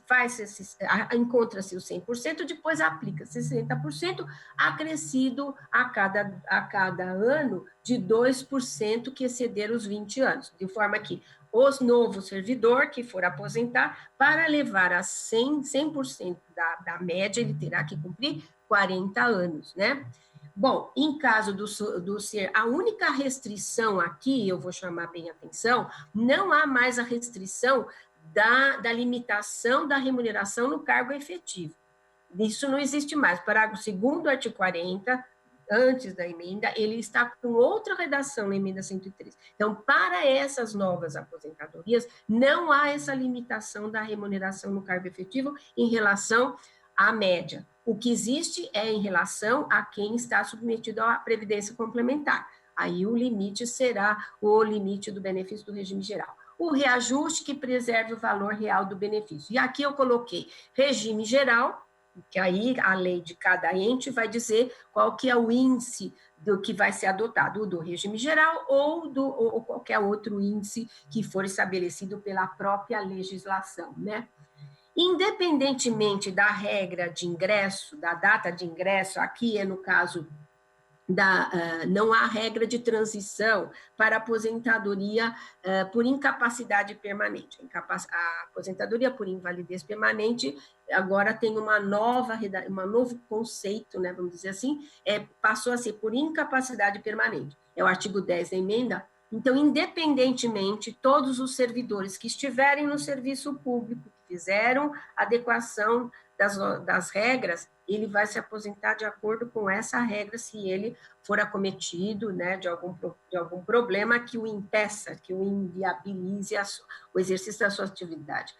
encontra-se o 100%, depois aplica 60%, acrescido a cada ano de 2% que exceder os 20 anos, de forma que o novo servidor que for aposentar, para levar a 100% da média, ele terá que cumprir 40 anos, né? Bom, em caso do ser, a única restrição aqui, eu vou chamar bem a atenção, não há mais a restrição da limitação da remuneração no cargo efetivo. Isso não existe mais. Parágrafo 2º do artigo 40, antes da emenda, ele está com outra redação na emenda 103. Então, para essas novas aposentadorias, não há essa limitação da remuneração no cargo efetivo em relação à média. O que existe é em relação a quem está submetido à previdência complementar. Aí o limite será o limite do benefício do regime geral. O reajuste que preserve o valor real do benefício. E aqui eu coloquei regime geral, que aí a lei de cada ente vai dizer qual que é o índice do que vai ser adotado, o do regime geral ou qualquer outro índice que for estabelecido pela própria legislação, né? Independentemente da regra de ingresso, da data de ingresso, aqui é no caso não há regra de transição para aposentadoria por incapacidade permanente. A aposentadoria por invalidez permanente agora tem um novo conceito, né, vamos dizer assim, passou a ser por incapacidade permanente. É o artigo 10 da emenda. Então, independentemente, todos os servidores que estiverem no serviço público, que fizeram adequação das regras, ele vai se aposentar de acordo com essa regra, se ele for acometido, né, de algum problema que o impeça, que o inviabilize o exercício da sua atividade.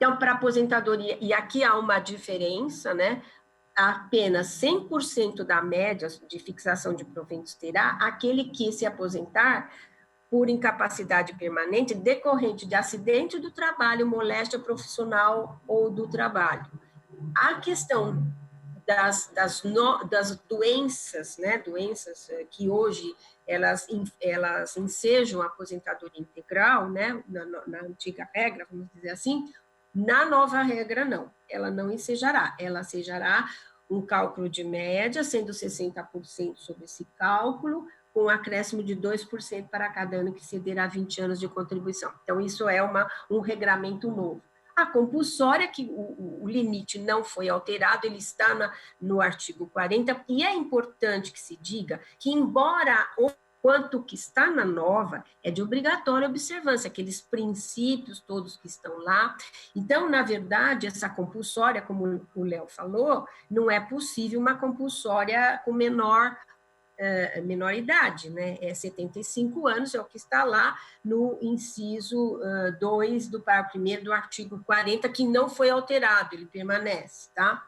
Então, para aposentadoria, e aqui há uma diferença, né? Apenas 100% da média de fixação de proventos terá aquele que se aposentar por incapacidade permanente decorrente de acidente do trabalho, moléstia profissional ou do trabalho. A questão das doenças, né, doenças que hoje elas ensejam a aposentadoria integral, né, na antiga regra, vamos dizer assim, na nova regra não, ela não ensejará, ela ensejará um cálculo de média, sendo 60% sobre esse cálculo, com um acréscimo de 2% para cada ano que cederá 20 anos de contribuição. Então, isso é um regramento novo. A compulsória, que o limite não foi alterado, ele está no artigo 40, e é importante que se diga que, embora o quanto que está na nova, é de obrigatória observância, aqueles princípios todos que estão lá. Então, na verdade, essa compulsória, como o Léo falou, não é possível uma compulsória com menor idade, né? É 75 anos, é o que está lá no inciso 2 do parágrafo 1º do artigo 40, que não foi alterado, ele permanece, tá?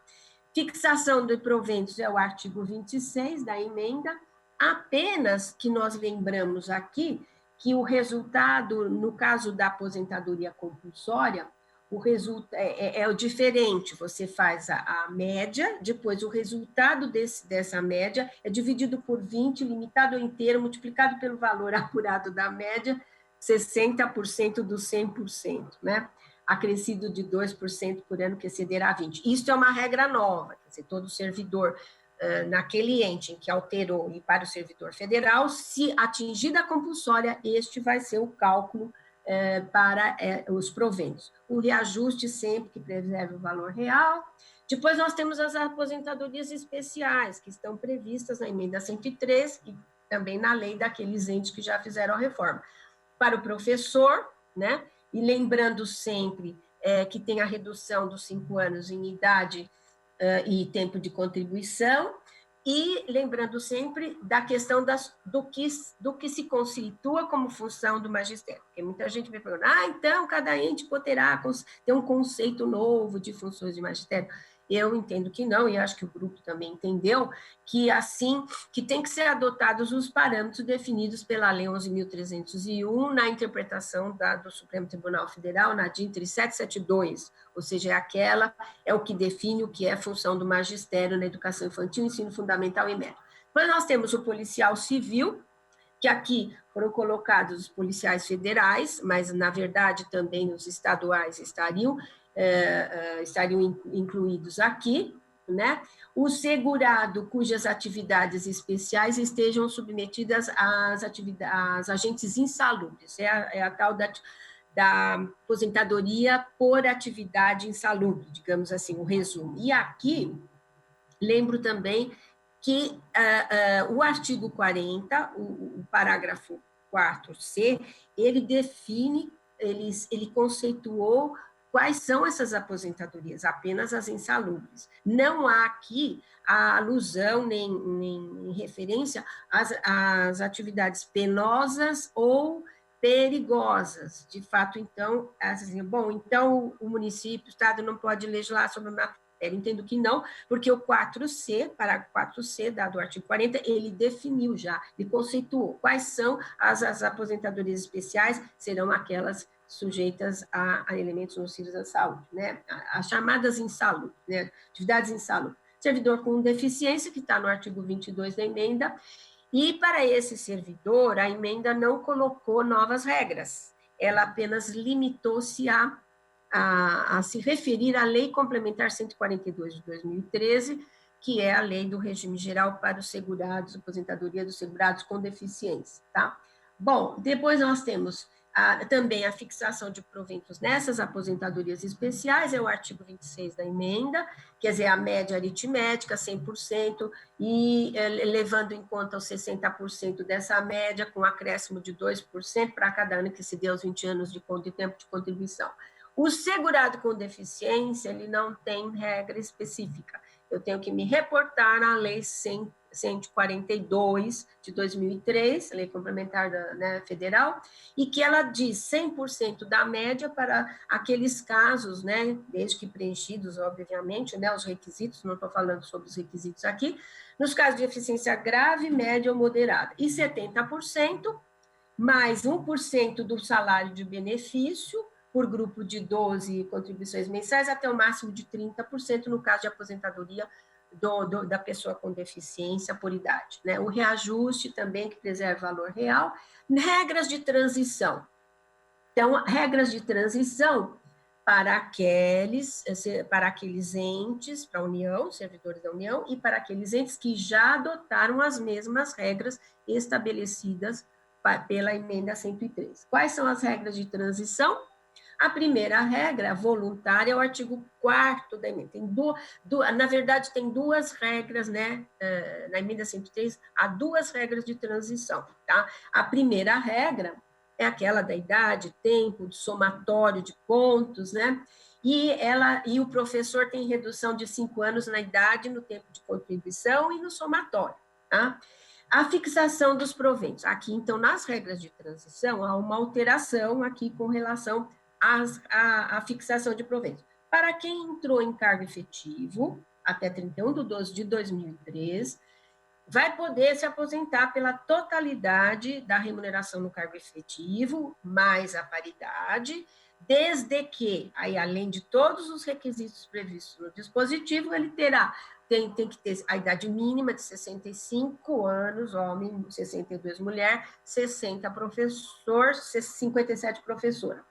Fixação de proventos é o artigo 26 da emenda, apenas que nós lembramos aqui que o resultado, no caso da aposentadoria compulsória, o resultado é diferente, você faz a média, depois o resultado dessa média é dividido por 20, limitado ao inteiro, multiplicado pelo valor apurado da média, 60% do 100%, né? Acrescido de 2% por ano, que excederá 20%. Isso é uma regra nova, quer dizer, todo servidor naquele ente em que alterou e para o servidor federal, se atingida a compulsória, este vai ser o cálculo para os proventos. O reajuste sempre que preserve o valor real. Depois nós temos as aposentadorias especiais, que estão previstas na emenda 103 e também na lei daqueles entes que já fizeram a reforma. Para o professor, né? E lembrando sempre que tem a redução dos 5 anos em idade e tempo de contribuição, e lembrando sempre da questão do que se constitua como função do magistério, porque muita gente vai perguntar, então cada ente poderá ter um conceito novo de funções de magistério. Eu entendo que não, e acho que o grupo também entendeu, que assim, que tem que ser adotados os parâmetros definidos pela Lei 11.301 na interpretação do Supremo Tribunal Federal, na DIN 3772, ou seja, é o que define o que é função do magistério na educação infantil, ensino fundamental e médio. Depois nós temos o policial civil, que aqui foram colocados os policiais federais, mas, na verdade, também os estaduais estariam incluídos aqui, né? O segurado cujas atividades especiais estejam submetidas às agentes insalubres, é a tal da aposentadoria por atividade insalubre, digamos assim, o resumo. E aqui, lembro também que o artigo 40, o parágrafo 4C, ele define, ele conceituou quais são essas aposentadorias, apenas as insalubres. Não há aqui a alusão nem referência às atividades penosas ou perigosas. De fato, então, assim, bom, então o município, o Estado não pode legislar sobre uma eu entendo que não, porque o 4C, parágrafo 4C do artigo 40, ele definiu já, ele conceituou quais são as aposentadorias especiais, serão aquelas sujeitas a elementos nocivos à saúde, né? As chamadas insalubres, né? Atividades insalubres. Servidor com deficiência, que está no artigo 22 da emenda, e para esse servidor, a emenda não colocou novas regras, ela apenas limitou-se a se referir à Lei Complementar 142 de 2013, que é a lei do regime geral para os segurados, aposentadoria dos segurados com deficiência, tá? Bom, depois nós temos também a fixação de proventos nessas aposentadorias especiais, é o artigo 26 da emenda, quer dizer, a média aritmética, 100%, e levando em conta os 60% dessa média, com acréscimo de 2% para cada ano que se dê os 20 anos de tempo de contribuição. O segurado com deficiência, ele não tem regra específica. Eu tenho que me reportar à Lei 142 de 2003, Lei Complementar Federal, e que ela diz 100% da média para aqueles casos, né, desde que preenchidos, obviamente, né, os requisitos, não estou falando sobre os requisitos aqui, nos casos de deficiência grave, média ou moderada, e 70% mais 1% do salário de benefício, por grupo de 12 contribuições mensais, até o máximo de 30% no caso de aposentadoria da pessoa com deficiência por idade. Né? O reajuste também, que preserva o valor real. Regras de transição. Então, regras de transição para aqueles entes, para a União, servidores da União, e para aqueles entes que já adotaram as mesmas regras estabelecidas pela emenda 103. Quais são as regras de transição? A primeira regra, voluntária, é o artigo 4º da emenda. Na verdade, tem duas regras, né? Na emenda 103, há duas regras de transição. Tá? A primeira regra é aquela da idade, tempo, de somatório de pontos, né? E o professor tem redução de 5 anos na idade, no tempo de contribuição e no somatório. Tá? A fixação dos proventos. Aqui, então, nas regras de transição, há uma alteração aqui com relação à fixação de proventos. Para quem entrou em cargo efetivo, até 31/12/2003, vai poder se aposentar pela totalidade da remuneração no cargo efetivo, mais a paridade, desde que, aí, além de todos os requisitos previstos no dispositivo, ele tem que ter a idade mínima de 65 anos, homem, 62 mulher, 60 professor, 57 professora.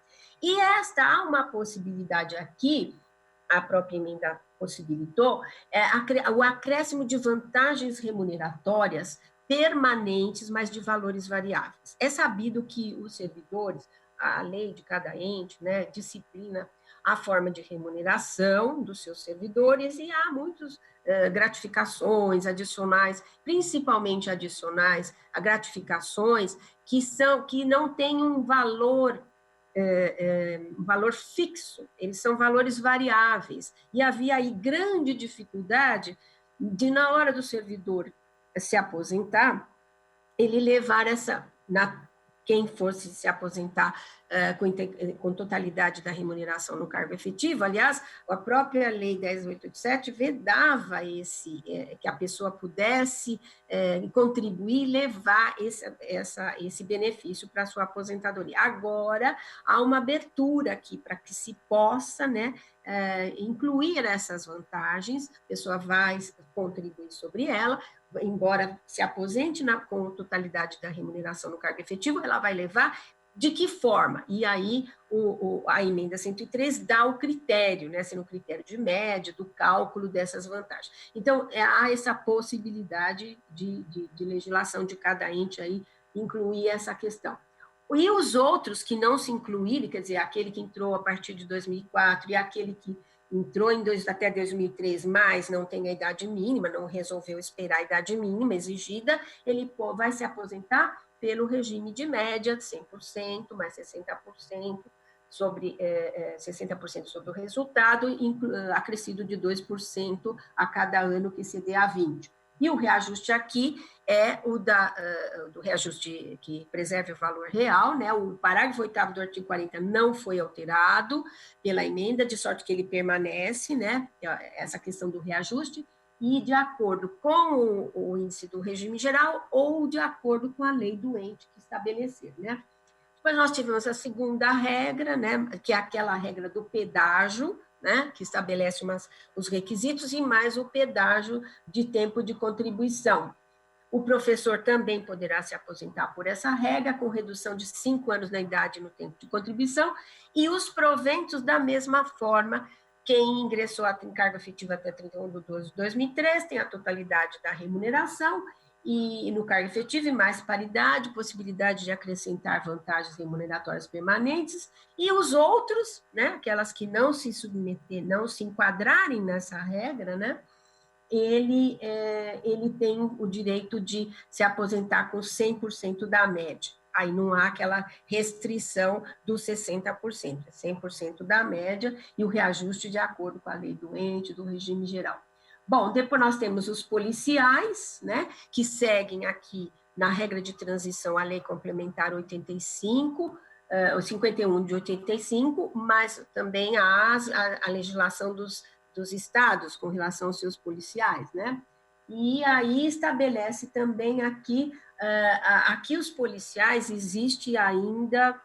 E há uma possibilidade aqui, a própria emenda possibilitou, o acréscimo de vantagens remuneratórias permanentes, mas de valores variáveis. É sabido que os servidores, a lei de cada ente, né, disciplina a forma de remuneração dos seus servidores e há muitas gratificações adicionais, principalmente adicionais a gratificações que não têm um valor fixo, eles são valores variáveis. E havia aí grande dificuldade de, na hora do servidor se aposentar, ele levar quem fosse se aposentar com totalidade da remuneração no cargo efetivo. Aliás, a própria Lei 10.887 vedava que a pessoa pudesse contribuir e levar esse benefício para a sua aposentadoria. Agora, há uma abertura aqui para que se possa, né, incluir essas vantagens, a pessoa vai contribuir sobre ela, embora se aposente com a totalidade da remuneração no cargo efetivo, ela vai levar de que forma? E aí a emenda 103 dá o critério, né, sendo o critério de média, do cálculo dessas vantagens. Então, há essa possibilidade de legislação de cada ente aí incluir essa questão. E os outros que não se incluírem, quer dizer, aquele que entrou a partir de 2004 e aquele que entrou até 2003, mas não tem a idade mínima, não resolveu esperar a idade mínima exigida, ele vai se aposentar pelo regime de média, 100%, mais 60% sobre 60% sobre o resultado, acrescido de 2% a cada ano que exceder a 20%. E o reajuste aqui é do reajuste que preserve o valor real, né? O parágrafo 8º do artigo 40 não foi alterado pela emenda, de sorte que ele permanece, né? Essa questão do reajuste, e de acordo com o índice do regime geral ou de acordo com a lei do ente que estabelecer, né? Depois nós tivemos a segunda regra, né? Que é aquela regra do pedágio, né, que estabelece os requisitos e mais o pedágio de tempo de contribuição. O professor também poderá se aposentar por essa regra, com redução de 5 anos na idade no tempo de contribuição, e os proventos da mesma forma. Quem ingressou em cargo efetivo até 31/12/2003 tem a totalidade da remuneração, e no cargo efetivo, e mais paridade, possibilidade de acrescentar vantagens remuneratórias permanentes, e os outros, né, aquelas que não se enquadrarem nessa regra, né, ele tem o direito de se aposentar com 100% da média. Aí não há aquela restrição dos 60%, é 100% da média, e o reajuste de acordo com a lei do ente, do regime geral. Bom, depois nós temos os policiais, né, que seguem aqui na regra de transição à Lei Complementar 85, o 51 de 85, mas também a legislação dos estados com relação aos seus policiais, né? E aí estabelece também aqui, aqui os policiais, existe ainda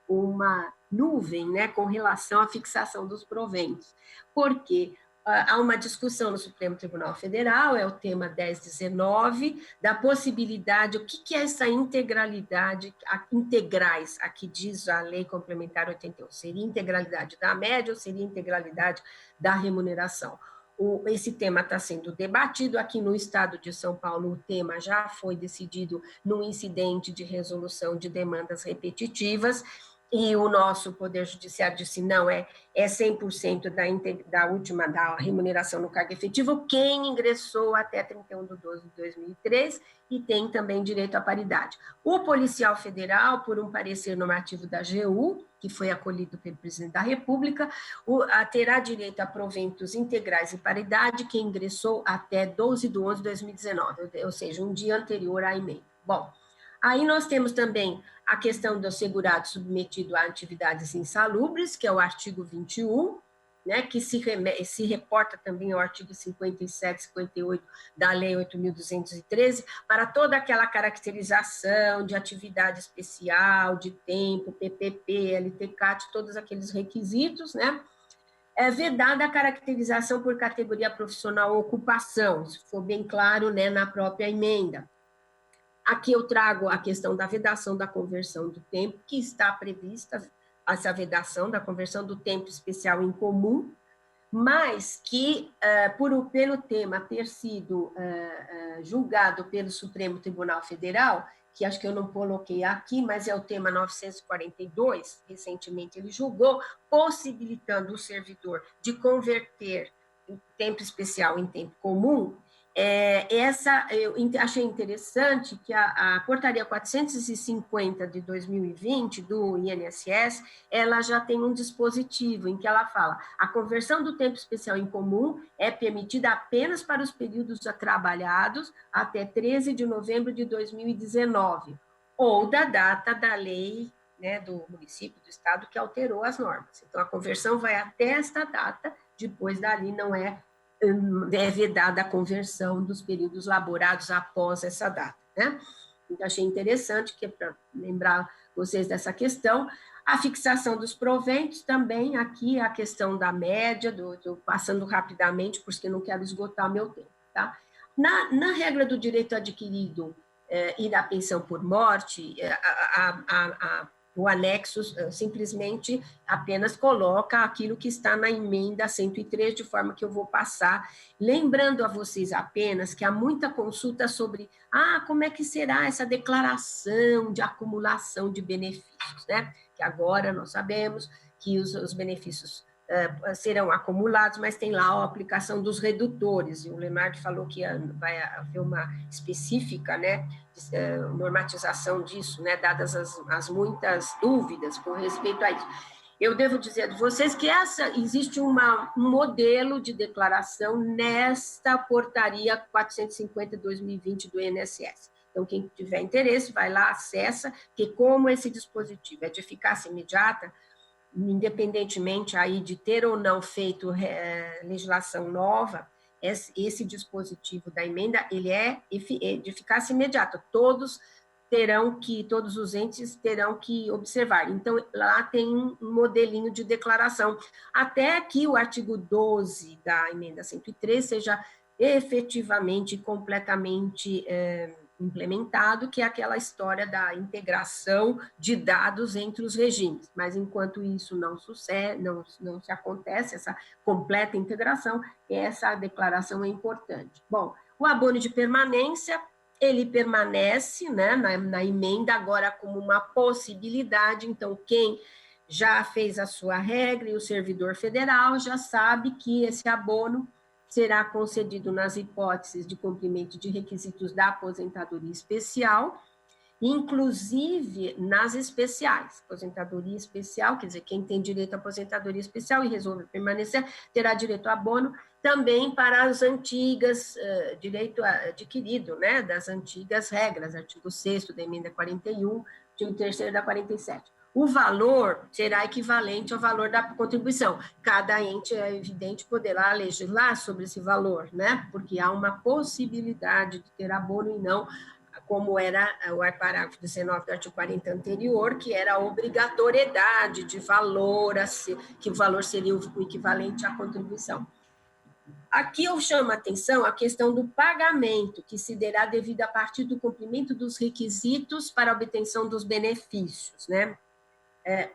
uma nuvem, né, com relação à fixação dos proventos. Por quê? Há uma discussão no Supremo Tribunal Federal, é o tema 1019, da possibilidade, o que é essa integralidade, integrais, aqui diz a Lei Complementar 81, seria integralidade da média ou seria integralidade da remuneração? Esse tema está sendo debatido aqui no estado de São Paulo, o tema já foi decidido no incidente de resolução de demandas repetitivas, e o nosso Poder Judiciário disse, não, é 100% da remuneração no cargo efetivo, quem ingressou até 31/12/2003 e tem também direito à paridade. O policial federal, por um parecer normativo da AGU, que foi acolhido pelo presidente da República, terá direito a proventos integrais e paridade quem ingressou até 12/11/2019, ou seja, um dia anterior à emenda. Bom, aí nós temos também a questão do segurado submetido a atividades insalubres, que é o artigo 21, né, que se reporta também ao artigo 57, 58 da Lei 8.213, para toda aquela caracterização de atividade especial, de tempo, PPP, LTCAT, todos aqueles requisitos, né? É vedada a caracterização por categoria profissional ou ocupação, isso ficou bem claro, né, na própria emenda. Aqui eu trago a questão da vedação da conversão do tempo, que está prevista, essa vedação da conversão do tempo especial em comum, mas que, pelo tema ter sido julgado pelo Supremo Tribunal Federal, que acho que eu não coloquei aqui, mas é o tema 942, recentemente ele julgou, possibilitando o servidor de converter o tempo especial em tempo comum. Eu achei interessante que a portaria 450 de 2020 do INSS, ela já tem um dispositivo em que ela fala: a conversão do tempo especial em comum é permitida apenas para os períodos trabalhados até 13 de novembro de 2019, ou da data da lei, né, do município, do estado, que alterou as normas. Então, a conversão vai até esta data, depois dali não é vedada a conversão dos períodos laborados após essa data, né? Então, achei interessante, que é para lembrar vocês dessa questão. A fixação dos proventos também, aqui a questão da média, passando rapidamente, porque não quero esgotar meu tempo, tá? Na regra do direito adquirido e da pensão por morte, o anexo simplesmente apenas coloca aquilo que está na emenda 103, de forma que eu vou passar, lembrando a vocês apenas que há muita consulta sobre como é que será essa declaração de acumulação de benefícios, né? Que agora nós sabemos que os benefícios serão acumulados, mas tem lá a aplicação dos redutores, e o Leonardo falou que vai haver uma específica, né, normatização disso, né, dadas as muitas dúvidas com respeito a isso. Eu devo dizer a vocês que existe um modelo de declaração nesta portaria 450/2020 do INSS. Então, quem tiver interesse, vai lá, acessa, que como esse dispositivo é de eficácia imediata, independentemente aí de ter ou não feito legislação nova, esse dispositivo da emenda, ele é de eficácia imediata. Todos os entes terão que observar. Então, lá tem um modelinho de declaração, até que o artigo 12 da emenda 103 seja efetivamente, completamente implementado, que é aquela história da integração de dados entre os regimes. Mas, enquanto isso não se acontece, essa completa integração, essa declaração é importante. Bom, o abono de permanência, ele permanece, né, na emenda agora como uma possibilidade. Então, quem já fez a sua regra e o servidor federal já sabe que esse abono será concedido nas hipóteses de cumprimento de requisitos da aposentadoria especial, inclusive nas especiais. Aposentadoria especial, quer dizer, quem tem direito à aposentadoria especial e resolve permanecer, terá direito a abono também para as antigas, direito adquirido, né, das antigas regras, artigo 6º da emenda 41, artigo 3º da 47. O valor será equivalente ao valor da contribuição. Cada ente, é evidente, poderá legislar sobre esse valor, né, porque há uma possibilidade de ter abono e não como era o parágrafo 19 do artigo 40 anterior, que era a obrigatoriedade de valor, que o valor seria o equivalente à contribuição. Aqui eu chamo a atenção a questão do pagamento, que se dará devido a partir do cumprimento dos requisitos para a obtenção dos benefícios, né?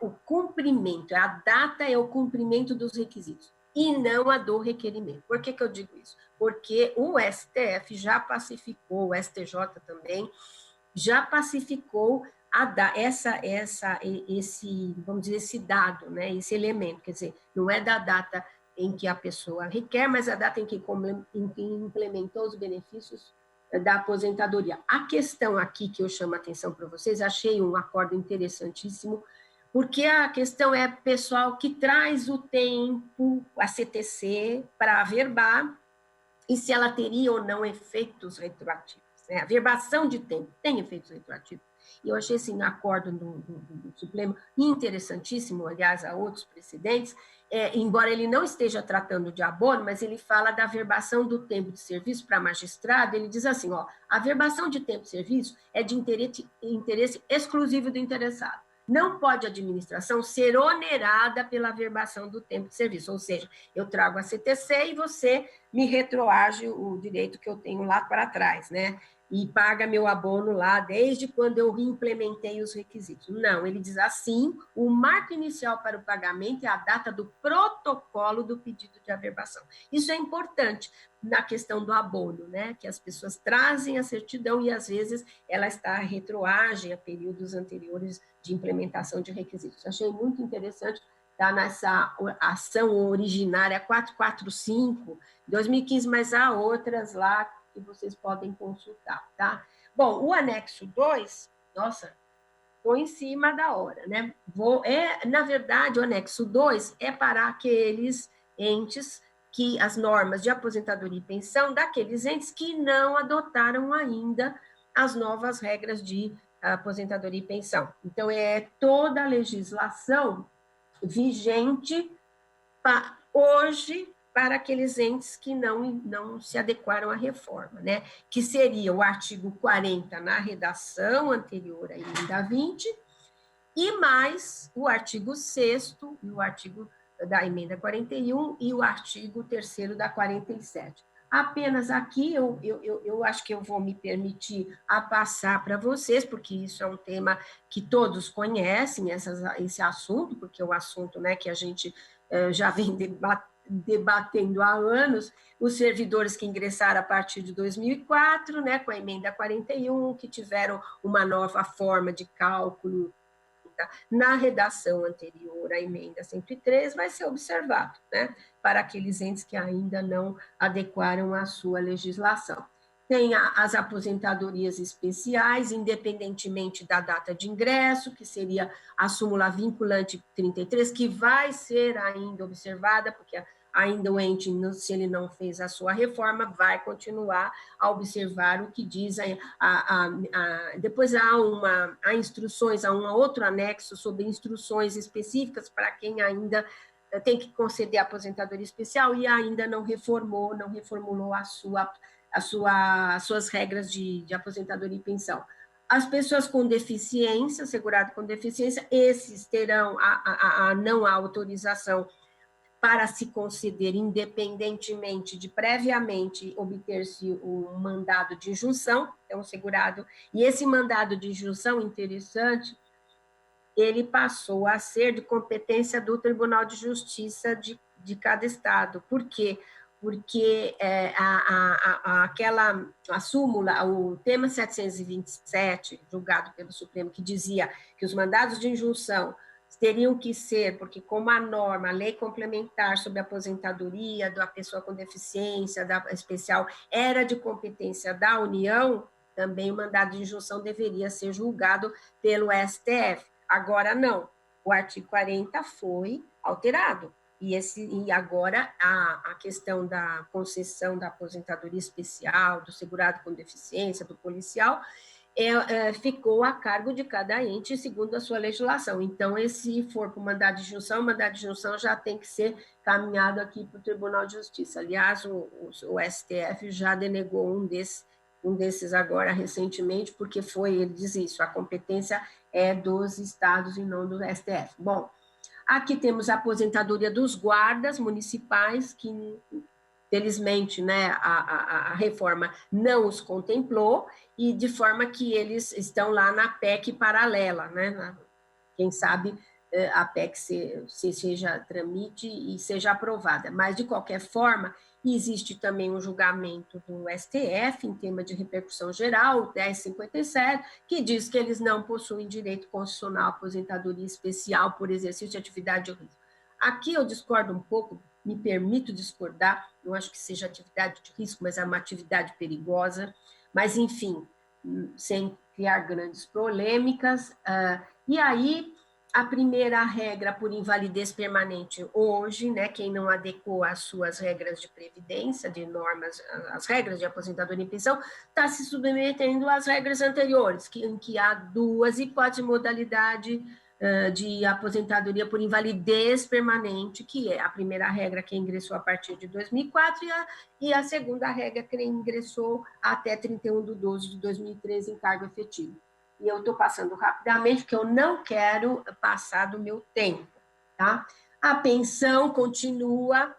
O cumprimento, a data é o cumprimento dos requisitos, e não a do requerimento. Por que eu digo isso? Porque o STF já pacificou, o STJ também, já pacificou vamos dizer, esse dado, né? Esse elemento, quer dizer, não é da data em que a pessoa requer, mas a data em que implementou os benefícios da aposentadoria. A questão aqui que eu chamo a atenção para vocês, achei um acordo interessantíssimo, porque a questão é pessoal que traz o tempo, a CTC, para averbar, e se ela teria ou não efeitos retroativos. Né? A verbação de tempo tem efeitos retroativos. E eu achei esse acordo do Supremo interessantíssimo, aliás, há outros precedentes, embora ele não esteja tratando de abono, mas ele fala da verbação do tempo de serviço para magistrado, ele diz assim, a verbação de tempo de serviço é de interesse exclusivo do interessado. Não pode a administração ser onerada pela verbação do tempo de serviço, ou seja, eu trago a CTC e você me retroage o direito que eu tenho lá para trás, né? E paga meu abono lá desde quando eu implementei os requisitos. Não, ele diz assim, o marco inicial para o pagamento é a data do protocolo do pedido de averbação. Isso é importante na questão do abono, né? Que as pessoas trazem a certidão e, às vezes, ela está retroagem a períodos anteriores de implementação de requisitos. Achei muito interessante, está nessa ação originária 445, 2015, mas há outras lá que vocês podem consultar, tá? Bom, o anexo 2, nossa, estou em cima da hora, né? Na verdade, o anexo 2 é para aqueles entes que as normas de aposentadoria e pensão daqueles entes que não adotaram ainda as novas regras de aposentadoria e pensão. Então, é toda a legislação vigente hoje para aqueles entes que não se adequaram à reforma, né? Que seria o artigo 40 na redação anterior à emenda 20, e mais o artigo 6º, e o artigo da emenda 41 e o artigo 3º da 47. Apenas aqui eu acho que eu vou me permitir a passar para vocês, porque isso é um tema que todos conhecem, esse assunto, porque é o assunto, né, que a gente já vem debatendo há anos, os servidores que ingressaram a partir de 2004, né, com a emenda 41, que tiveram uma nova forma de cálculo na redação anterior à emenda 103, vai ser observado, né, para aqueles entes que ainda não adequaram a sua legislação. Tem as aposentadorias especiais, independentemente da data de ingresso, que seria a súmula vinculante 33, que vai ser ainda observada, porque ainda o ente, se ele não fez a sua reforma, vai continuar a observar o que diz. Depois há instruções, há um outro anexo sobre instruções específicas para quem ainda tem que conceder a aposentadoria especial e ainda não reformulou as suas regras de aposentadoria e pensão. As pessoas com deficiência, segurado com deficiência, esses terão a não autorização para se conceder, independentemente de previamente obter-se o mandado de injunção, então, segurado, e esse mandado de injunção, interessante, ele passou a ser de competência do Tribunal de Justiça de cada estado. Por quê? Porque a súmula, o tema 727, julgado pelo Supremo, que dizia que os mandados de injunção teriam que ser, porque como a norma, a lei complementar sobre a aposentadoria da pessoa com deficiência, da especial, era de competência da União, também o mandado de injunção deveria ser julgado pelo STF. Agora, não. O artigo 40 foi alterado. E agora a questão da concessão da aposentadoria especial, do segurado com deficiência, do policial, ficou a cargo de cada ente segundo a sua legislação. Então, se for para o mandado de junção, o mandado de junção já tem que ser caminhado aqui para o Tribunal de Justiça. Aliás, o STF já denegou um desses agora recentemente, porque ele diz isso, a competência é dos estados e não do STF. Bom, aqui temos a aposentadoria dos guardas municipais, que, felizmente, né, a reforma não os contemplou, e de forma que eles estão lá na PEC paralela, né? Quem sabe a PEC seja tramite e seja aprovada. Mas, de qualquer forma, existe também um julgamento do STF em tema de repercussão geral, o 1057, que diz que eles não possuem direito constitucional à aposentadoria especial por exercício de atividade de risco. Aqui eu discordo um pouco, me permito discordar, não acho que seja atividade de risco, mas é uma atividade perigosa, mas, enfim, sem criar grandes polêmicas. E aí, a primeira regra por invalidez permanente hoje, né, quem não adequou às suas regras de previdência, de normas, as regras de aposentadoria e pensão, está se submetendo às regras anteriores, em que há duas hipóteses de modalidade de aposentadoria por invalidez permanente, que é a primeira regra que ingressou a partir de 2004 e a segunda regra que ingressou até 31/12/2013 em cargo efetivo. E eu estou passando rapidamente, porque eu não quero passar do meu tempo. Tá? A pensão continua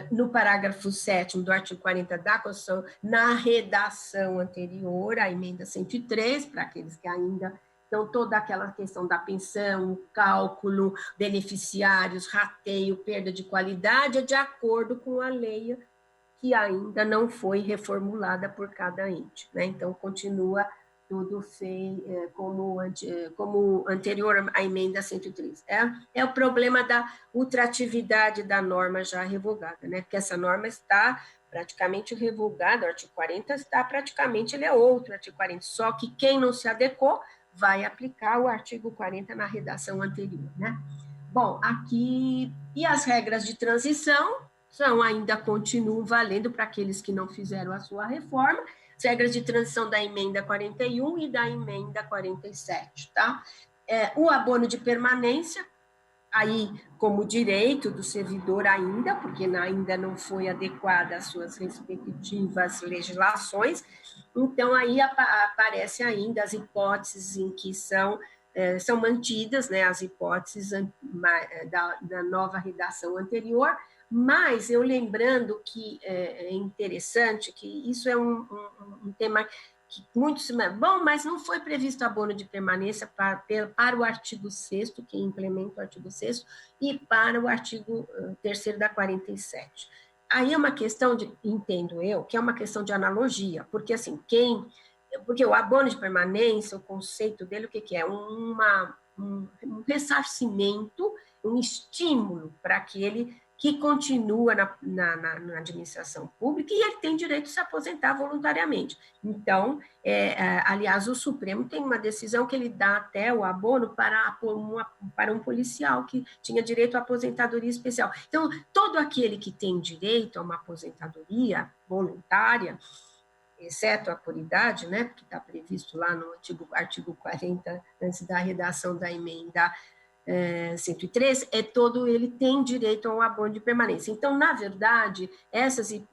no parágrafo 7º do artigo 40 da Constituição, na redação anterior, à emenda 103, para aqueles que ainda... Então, toda aquela questão da pensão, cálculo, beneficiários, rateio, perda de qualidade, é de acordo com a lei que ainda não foi reformulada por cada ente. Né? Então, continua tudo como anterior à emenda 103. É o problema da ultratividade da norma já revogada, né? Porque essa norma está praticamente revogada, o artigo 40 está praticamente, ele é outro artigo 40, só que quem não se adequou vai aplicar o artigo 40 na redação anterior, né? Bom, aqui, e as regras de transição ainda continuam valendo para aqueles que não fizeram a sua reforma, as regras de transição da emenda 41 e da emenda 47, tá? O abono de permanência, aí como direito do servidor ainda, porque ainda não foi adequada às suas respectivas legislações, então aí aparece ainda as hipóteses em que são mantidas, né, as hipóteses da nova redação anterior, mas eu lembrando que é interessante, que isso é um tema que muitos... Bom, mas não foi previsto abono de permanência para o artigo 6º, que implementa o artigo 6º, e para o artigo 3º da 47. Aí é uma questão entendo eu, que é uma questão de analogia, porque assim, porque o abono de permanência, o conceito dele, o que é? Um ressarcimento, um estímulo para aquele que continua na administração pública e ele tem direito de se aposentar voluntariamente. Então, aliás, o Supremo tem uma decisão que ele dá até o abono para um policial que tinha direito à aposentadoria especial. Então, todo aquele que tem direito a uma aposentadoria voluntária, exceto a por idade, né, porque está previsto lá no artigo 40, antes da redação da emenda 103, ele tem direito a um abono de permanência. Então, na verdade,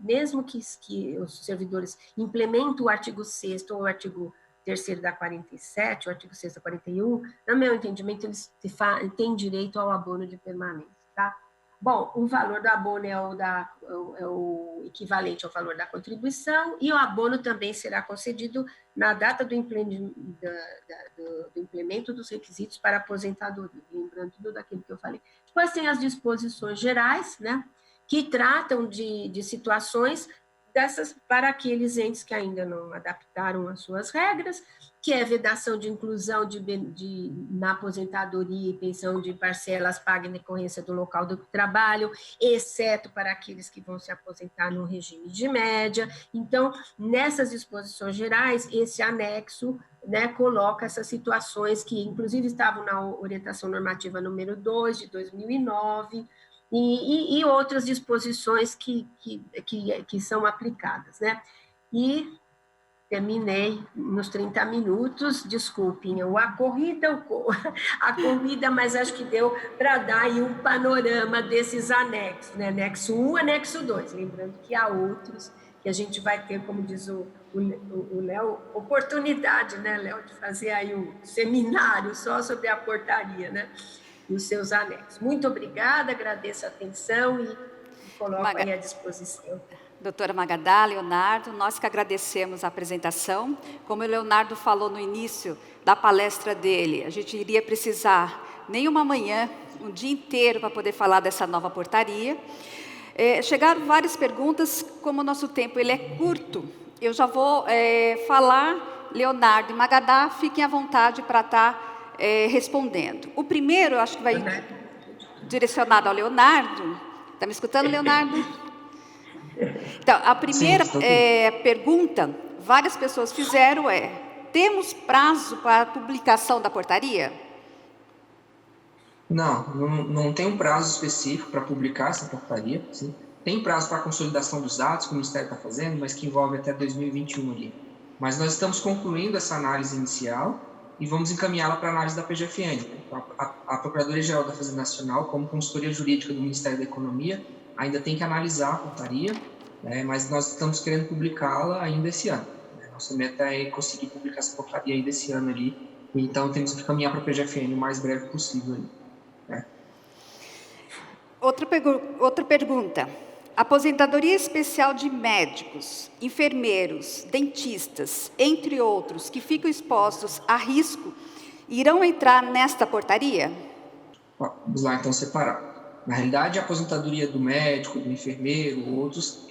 mesmo que os servidores implementem o artigo 6º ou o artigo 3º da 47, o artigo 6º da 41, no meu entendimento, eles têm direito ao abono de permanência, tá? Bom, o valor do abono é o equivalente ao valor da contribuição e o abono também será concedido na data do implemento dos requisitos para aposentadoria, lembrando tudo aquilo que eu falei. Depois tem as disposições gerais, né, que tratam de situações dessas para aqueles entes que ainda não adaptaram as suas regras, que é vedação de inclusão na aposentadoria e pensão de parcelas pagas em decorrência do local do trabalho, exceto para aqueles que vão se aposentar no regime de média. Então, nessas disposições gerais, esse anexo né, coloca essas situações que, inclusive, estavam na orientação normativa número 2, de 2009, e outras disposições que são aplicadas, né? E terminei nos 30 minutos, desculpem, a corrida, mas acho que deu para dar aí um panorama desses anexos, né? Anexo 1, anexo 2, lembrando que há outros que a gente vai ter, como diz o Léo, oportunidade, né, Léo, de fazer aí um seminário só sobre a portaria, né, e os seus anexos. Muito obrigada, agradeço a atenção e coloco aí à disposição. Doutora Magadá, Leonardo, nós que agradecemos a apresentação. Como o Leonardo falou no início da palestra dele, a gente iria precisar nem uma manhã, um dia inteiro para poder falar dessa nova portaria. Chegaram várias perguntas, como o nosso tempo ele é curto, eu já vou falar, Leonardo e Magadá, fiquem à vontade para estar respondendo. O primeiro, eu acho que vai direcionado ao Leonardo. Está me escutando, Leonardo? Então, a primeira pergunta, várias pessoas fizeram temos prazo para a publicação da portaria? Não tem um prazo específico para publicar essa portaria. Sim. Tem prazo para a consolidação dos dados, que o Ministério está fazendo, mas que envolve até 2021 ali. Mas nós estamos concluindo essa análise inicial e vamos encaminhá-la para a análise da PGFN. A Procuradoria-Geral da Fazenda Nacional, como consultoria jurídica do Ministério da Economia, ainda tem que analisar a portaria, né, mas nós estamos querendo publicá-la ainda esse ano. Nossa meta é conseguir publicar essa portaria ainda esse ano ali, então temos que caminhar para a PGFN o mais breve possível ali. Né. Outra pergunta. Aposentadoria especial de médicos, enfermeiros, dentistas, entre outros, que ficam expostos a risco, irão entrar nesta portaria? Vamos lá, então, separar. Na realidade, a aposentadoria do médico, do enfermeiro, outros,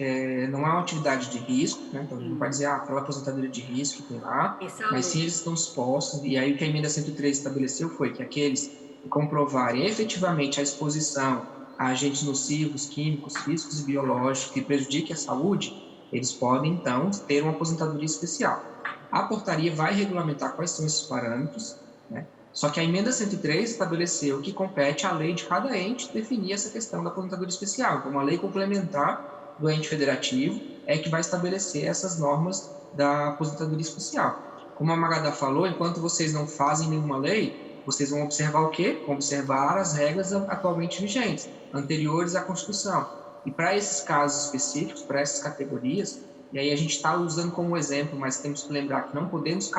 não é uma atividade de risco, né? Então a gente não pode dizer aquela aposentadoria de risco que tem lá, mas sim eles estão expostos, e aí o que a emenda 103 estabeleceu foi que aqueles que comprovarem efetivamente a exposição a agentes nocivos, químicos, físicos e biológicos que prejudiquem a saúde, eles podem, então, ter uma aposentadoria especial. A portaria vai regulamentar quais são esses parâmetros, né? Só que a emenda 103 estabeleceu que compete à lei de cada ente definir essa questão da aposentadoria especial. Então, uma lei complementar do ente federativo é que vai estabelecer essas normas da aposentadoria especial. Como a Magadá falou, enquanto vocês não fazem nenhuma lei, vocês vão observar o quê? Vão observar as regras atualmente vigentes, anteriores à Constituição. E para esses casos específicos, para essas categorias, e aí a gente está usando como exemplo, mas temos que lembrar que não podemos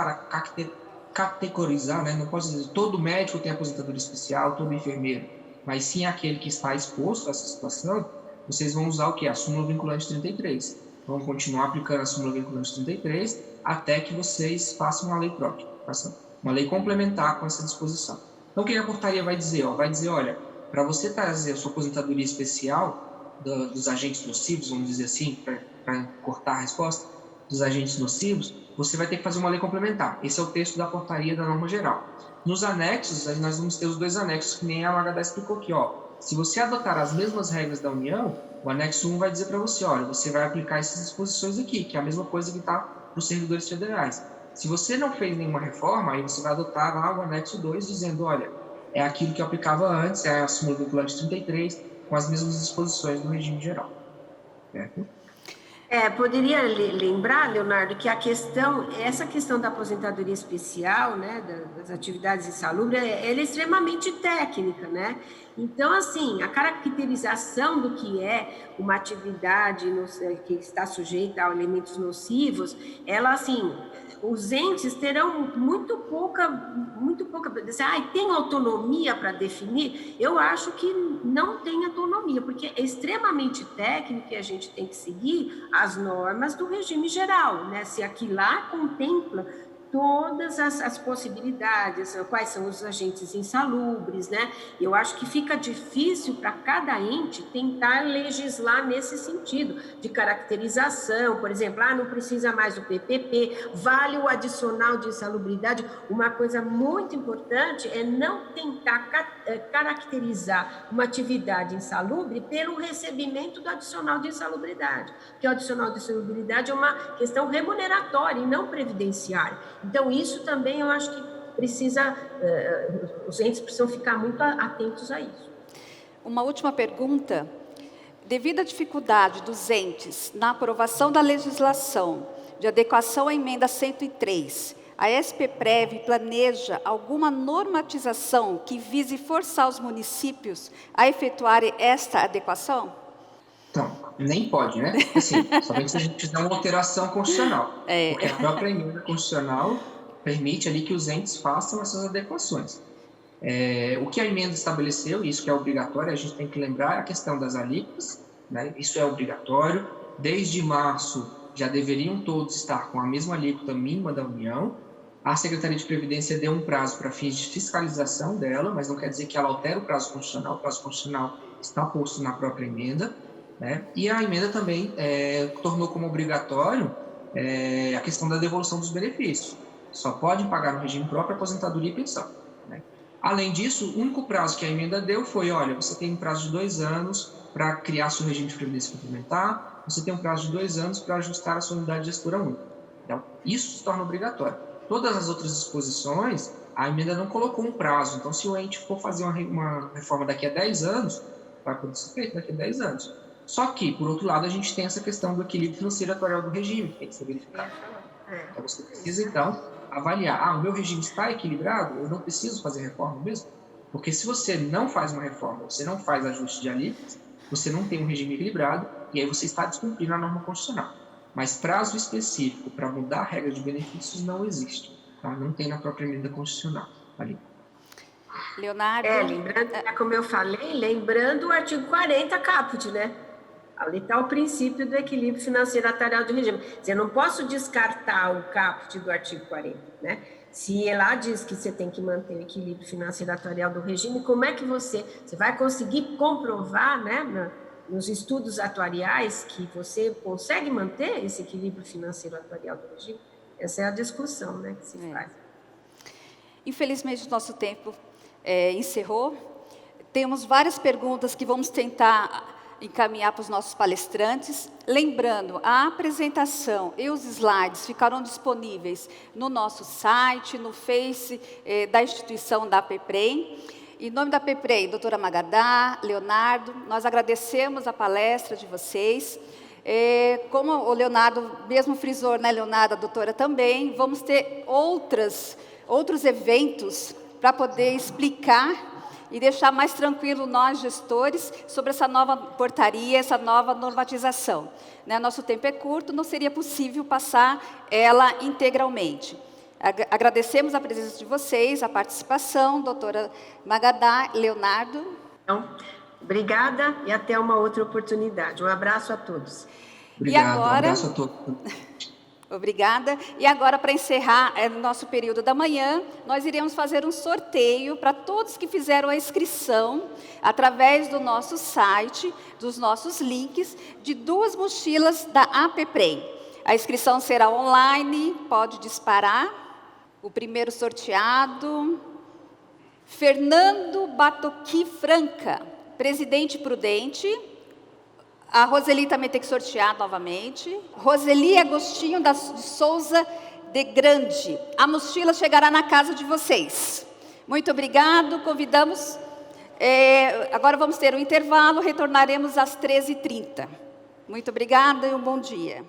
categorizar, né? Não posso dizer todo médico tem aposentadoria especial, todo enfermeiro, mas sim aquele que está exposto a essa situação, vocês vão usar o quê? A súmula vinculante 33. Vão continuar aplicando a súmula vinculante 33 até que vocês façam uma lei própria, façam uma lei complementar com essa disposição. Então, o que a portaria vai dizer? Vai dizer, olha, para você trazer a sua aposentadoria especial dos agentes nocivos, vamos dizer assim, para cortar a resposta, dos agentes nocivos, você vai ter que fazer uma lei complementar. Esse é o texto da portaria da norma geral. Nos anexos, aí nós vamos ter os dois anexos, que nem a Magadá explicou aqui. Se você adotar as mesmas regras da União, o anexo 1 vai dizer para você, olha, você vai aplicar essas disposições aqui, que é a mesma coisa que está para os servidores federais. Se você não fez nenhuma reforma, aí você vai adotar lá o anexo 2, dizendo, olha, é aquilo que eu aplicava antes, é a súmula vinculante 33, com as mesmas disposições do regime geral. Certo? Poderia lembrar, Leonardo, que essa questão da aposentadoria especial, né, das atividades insalubres, ela é extremamente técnica, né? Então, assim, a caracterização do que é uma atividade que está sujeita a elementos nocivos, ela, assim, os entes terão muito pouca dizer, tem autonomia para definir? Eu acho que não tem autonomia, porque é extremamente técnico e a gente tem que seguir as normas do regime geral, né? Se aqui lá contempla todas as possibilidades, quais são os agentes insalubres, né? Eu acho que fica difícil para cada ente tentar legislar nesse sentido, de caracterização, por exemplo, não precisa mais o PPP, vale o adicional de insalubridade. Uma coisa muito importante é não tentar caracterizar uma atividade insalubre pelo recebimento do adicional de insalubridade, porque o adicional de insalubridade é uma questão remuneratória e não previdenciária. Então, isso também eu acho que precisa, os entes precisam ficar muito atentos a isso. Uma última pergunta. Devido à dificuldade dos entes na aprovação da legislação de adequação à emenda 103, a SPPrev planeja alguma normatização que vise forçar os municípios a efetuarem esta adequação? Então, nem pode, né? Assim, somente se a gente fizer uma alteração constitucional. Porque a própria emenda constitucional permite ali que os entes façam essas adequações. O que a emenda estabeleceu, isso que é obrigatório, a gente tem que lembrar a questão das alíquotas, né? Isso é obrigatório. Desde março já deveriam todos estar com a mesma alíquota mínima da União. A Secretaria de Previdência deu um prazo para fins de fiscalização dela, mas não quer dizer que ela altere o prazo constitucional. O prazo constitucional está posto na própria emenda, né? E a emenda também tornou como obrigatório a questão da devolução dos benefícios. Só pode pagar no regime próprio aposentadoria e pensão, né? Além disso, o único prazo que a emenda deu foi, olha, você tem um prazo de 2 anos para criar seu regime de previdência complementar, você tem um prazo de 2 anos para ajustar a sua unidade gestora única. Então, isso se torna obrigatório. Todas as outras disposições, a emenda não colocou um prazo. Então, se o ente for fazer uma reforma daqui a 10 anos, vai poder ser feito daqui a 10 anos. Só que, por outro lado, a gente tem essa questão do equilíbrio financeiro atuarial do regime, que tem que ser verificado. Então, você precisa, então, avaliar, o meu regime está equilibrado, eu não preciso fazer reforma mesmo? Porque se você não faz uma reforma, você não faz ajuste de alíquotas, você não tem um regime equilibrado, e aí você está descumprindo a norma constitucional. Mas prazo específico para mudar a regra de benefícios não existe, tá? Não tem na própria emenda constitucional ali. Leonardo? Lembrando, como eu falei, lembrando o artigo 40 caput, né? Ali está o princípio do equilíbrio financeiro atuarial do regime. Eu não posso descartar o caput do artigo 40, né? Se lá diz que você tem que manter o equilíbrio financeiro atuarial do regime, como é que você vai conseguir comprovar, né, nos estudos atuariais que você consegue manter esse equilíbrio financeiro atuarial do regime? Essa é a discussão, né, que se faz. Infelizmente, o nosso tempo encerrou. Temos várias perguntas que vamos tentar encaminhar para os nossos palestrantes. Lembrando, a apresentação e os slides ficarão disponíveis no nosso site, no Face da instituição da APPREM. Em nome da APPREM, doutora Magadá, Leonardo, nós agradecemos a palestra de vocês. Como o Leonardo mesmo frisou, né, Leonardo, a doutora também, vamos ter outros eventos para poder explicar e deixar mais tranquilo nós, gestores, sobre essa nova portaria, essa nova normatização. Né? Nosso tempo é curto, não seria possível passar ela integralmente. Agradecemos a presença de vocês, a participação, doutora Magadá, Leonardo. Então, obrigada e até uma outra oportunidade. Um abraço a todos. Obrigado, um abraço a todos. Obrigada. E agora, para encerrar o nosso período da manhã, nós iremos fazer um sorteio para todos que fizeram a inscrição, através do nosso site, dos nossos links, de 2 mochilas da APPREM. A inscrição será online, pode disparar. O primeiro sorteado, Fernando Batoqui Franca, presidente prudente. A Roseli também tem que sortear novamente. Roseli Agostinho de Souza de Grande. A mochila chegará na casa de vocês. Muito obrigado, convidamos. Agora vamos ter um intervalo, retornaremos às 13h30. Muito obrigada e um bom dia.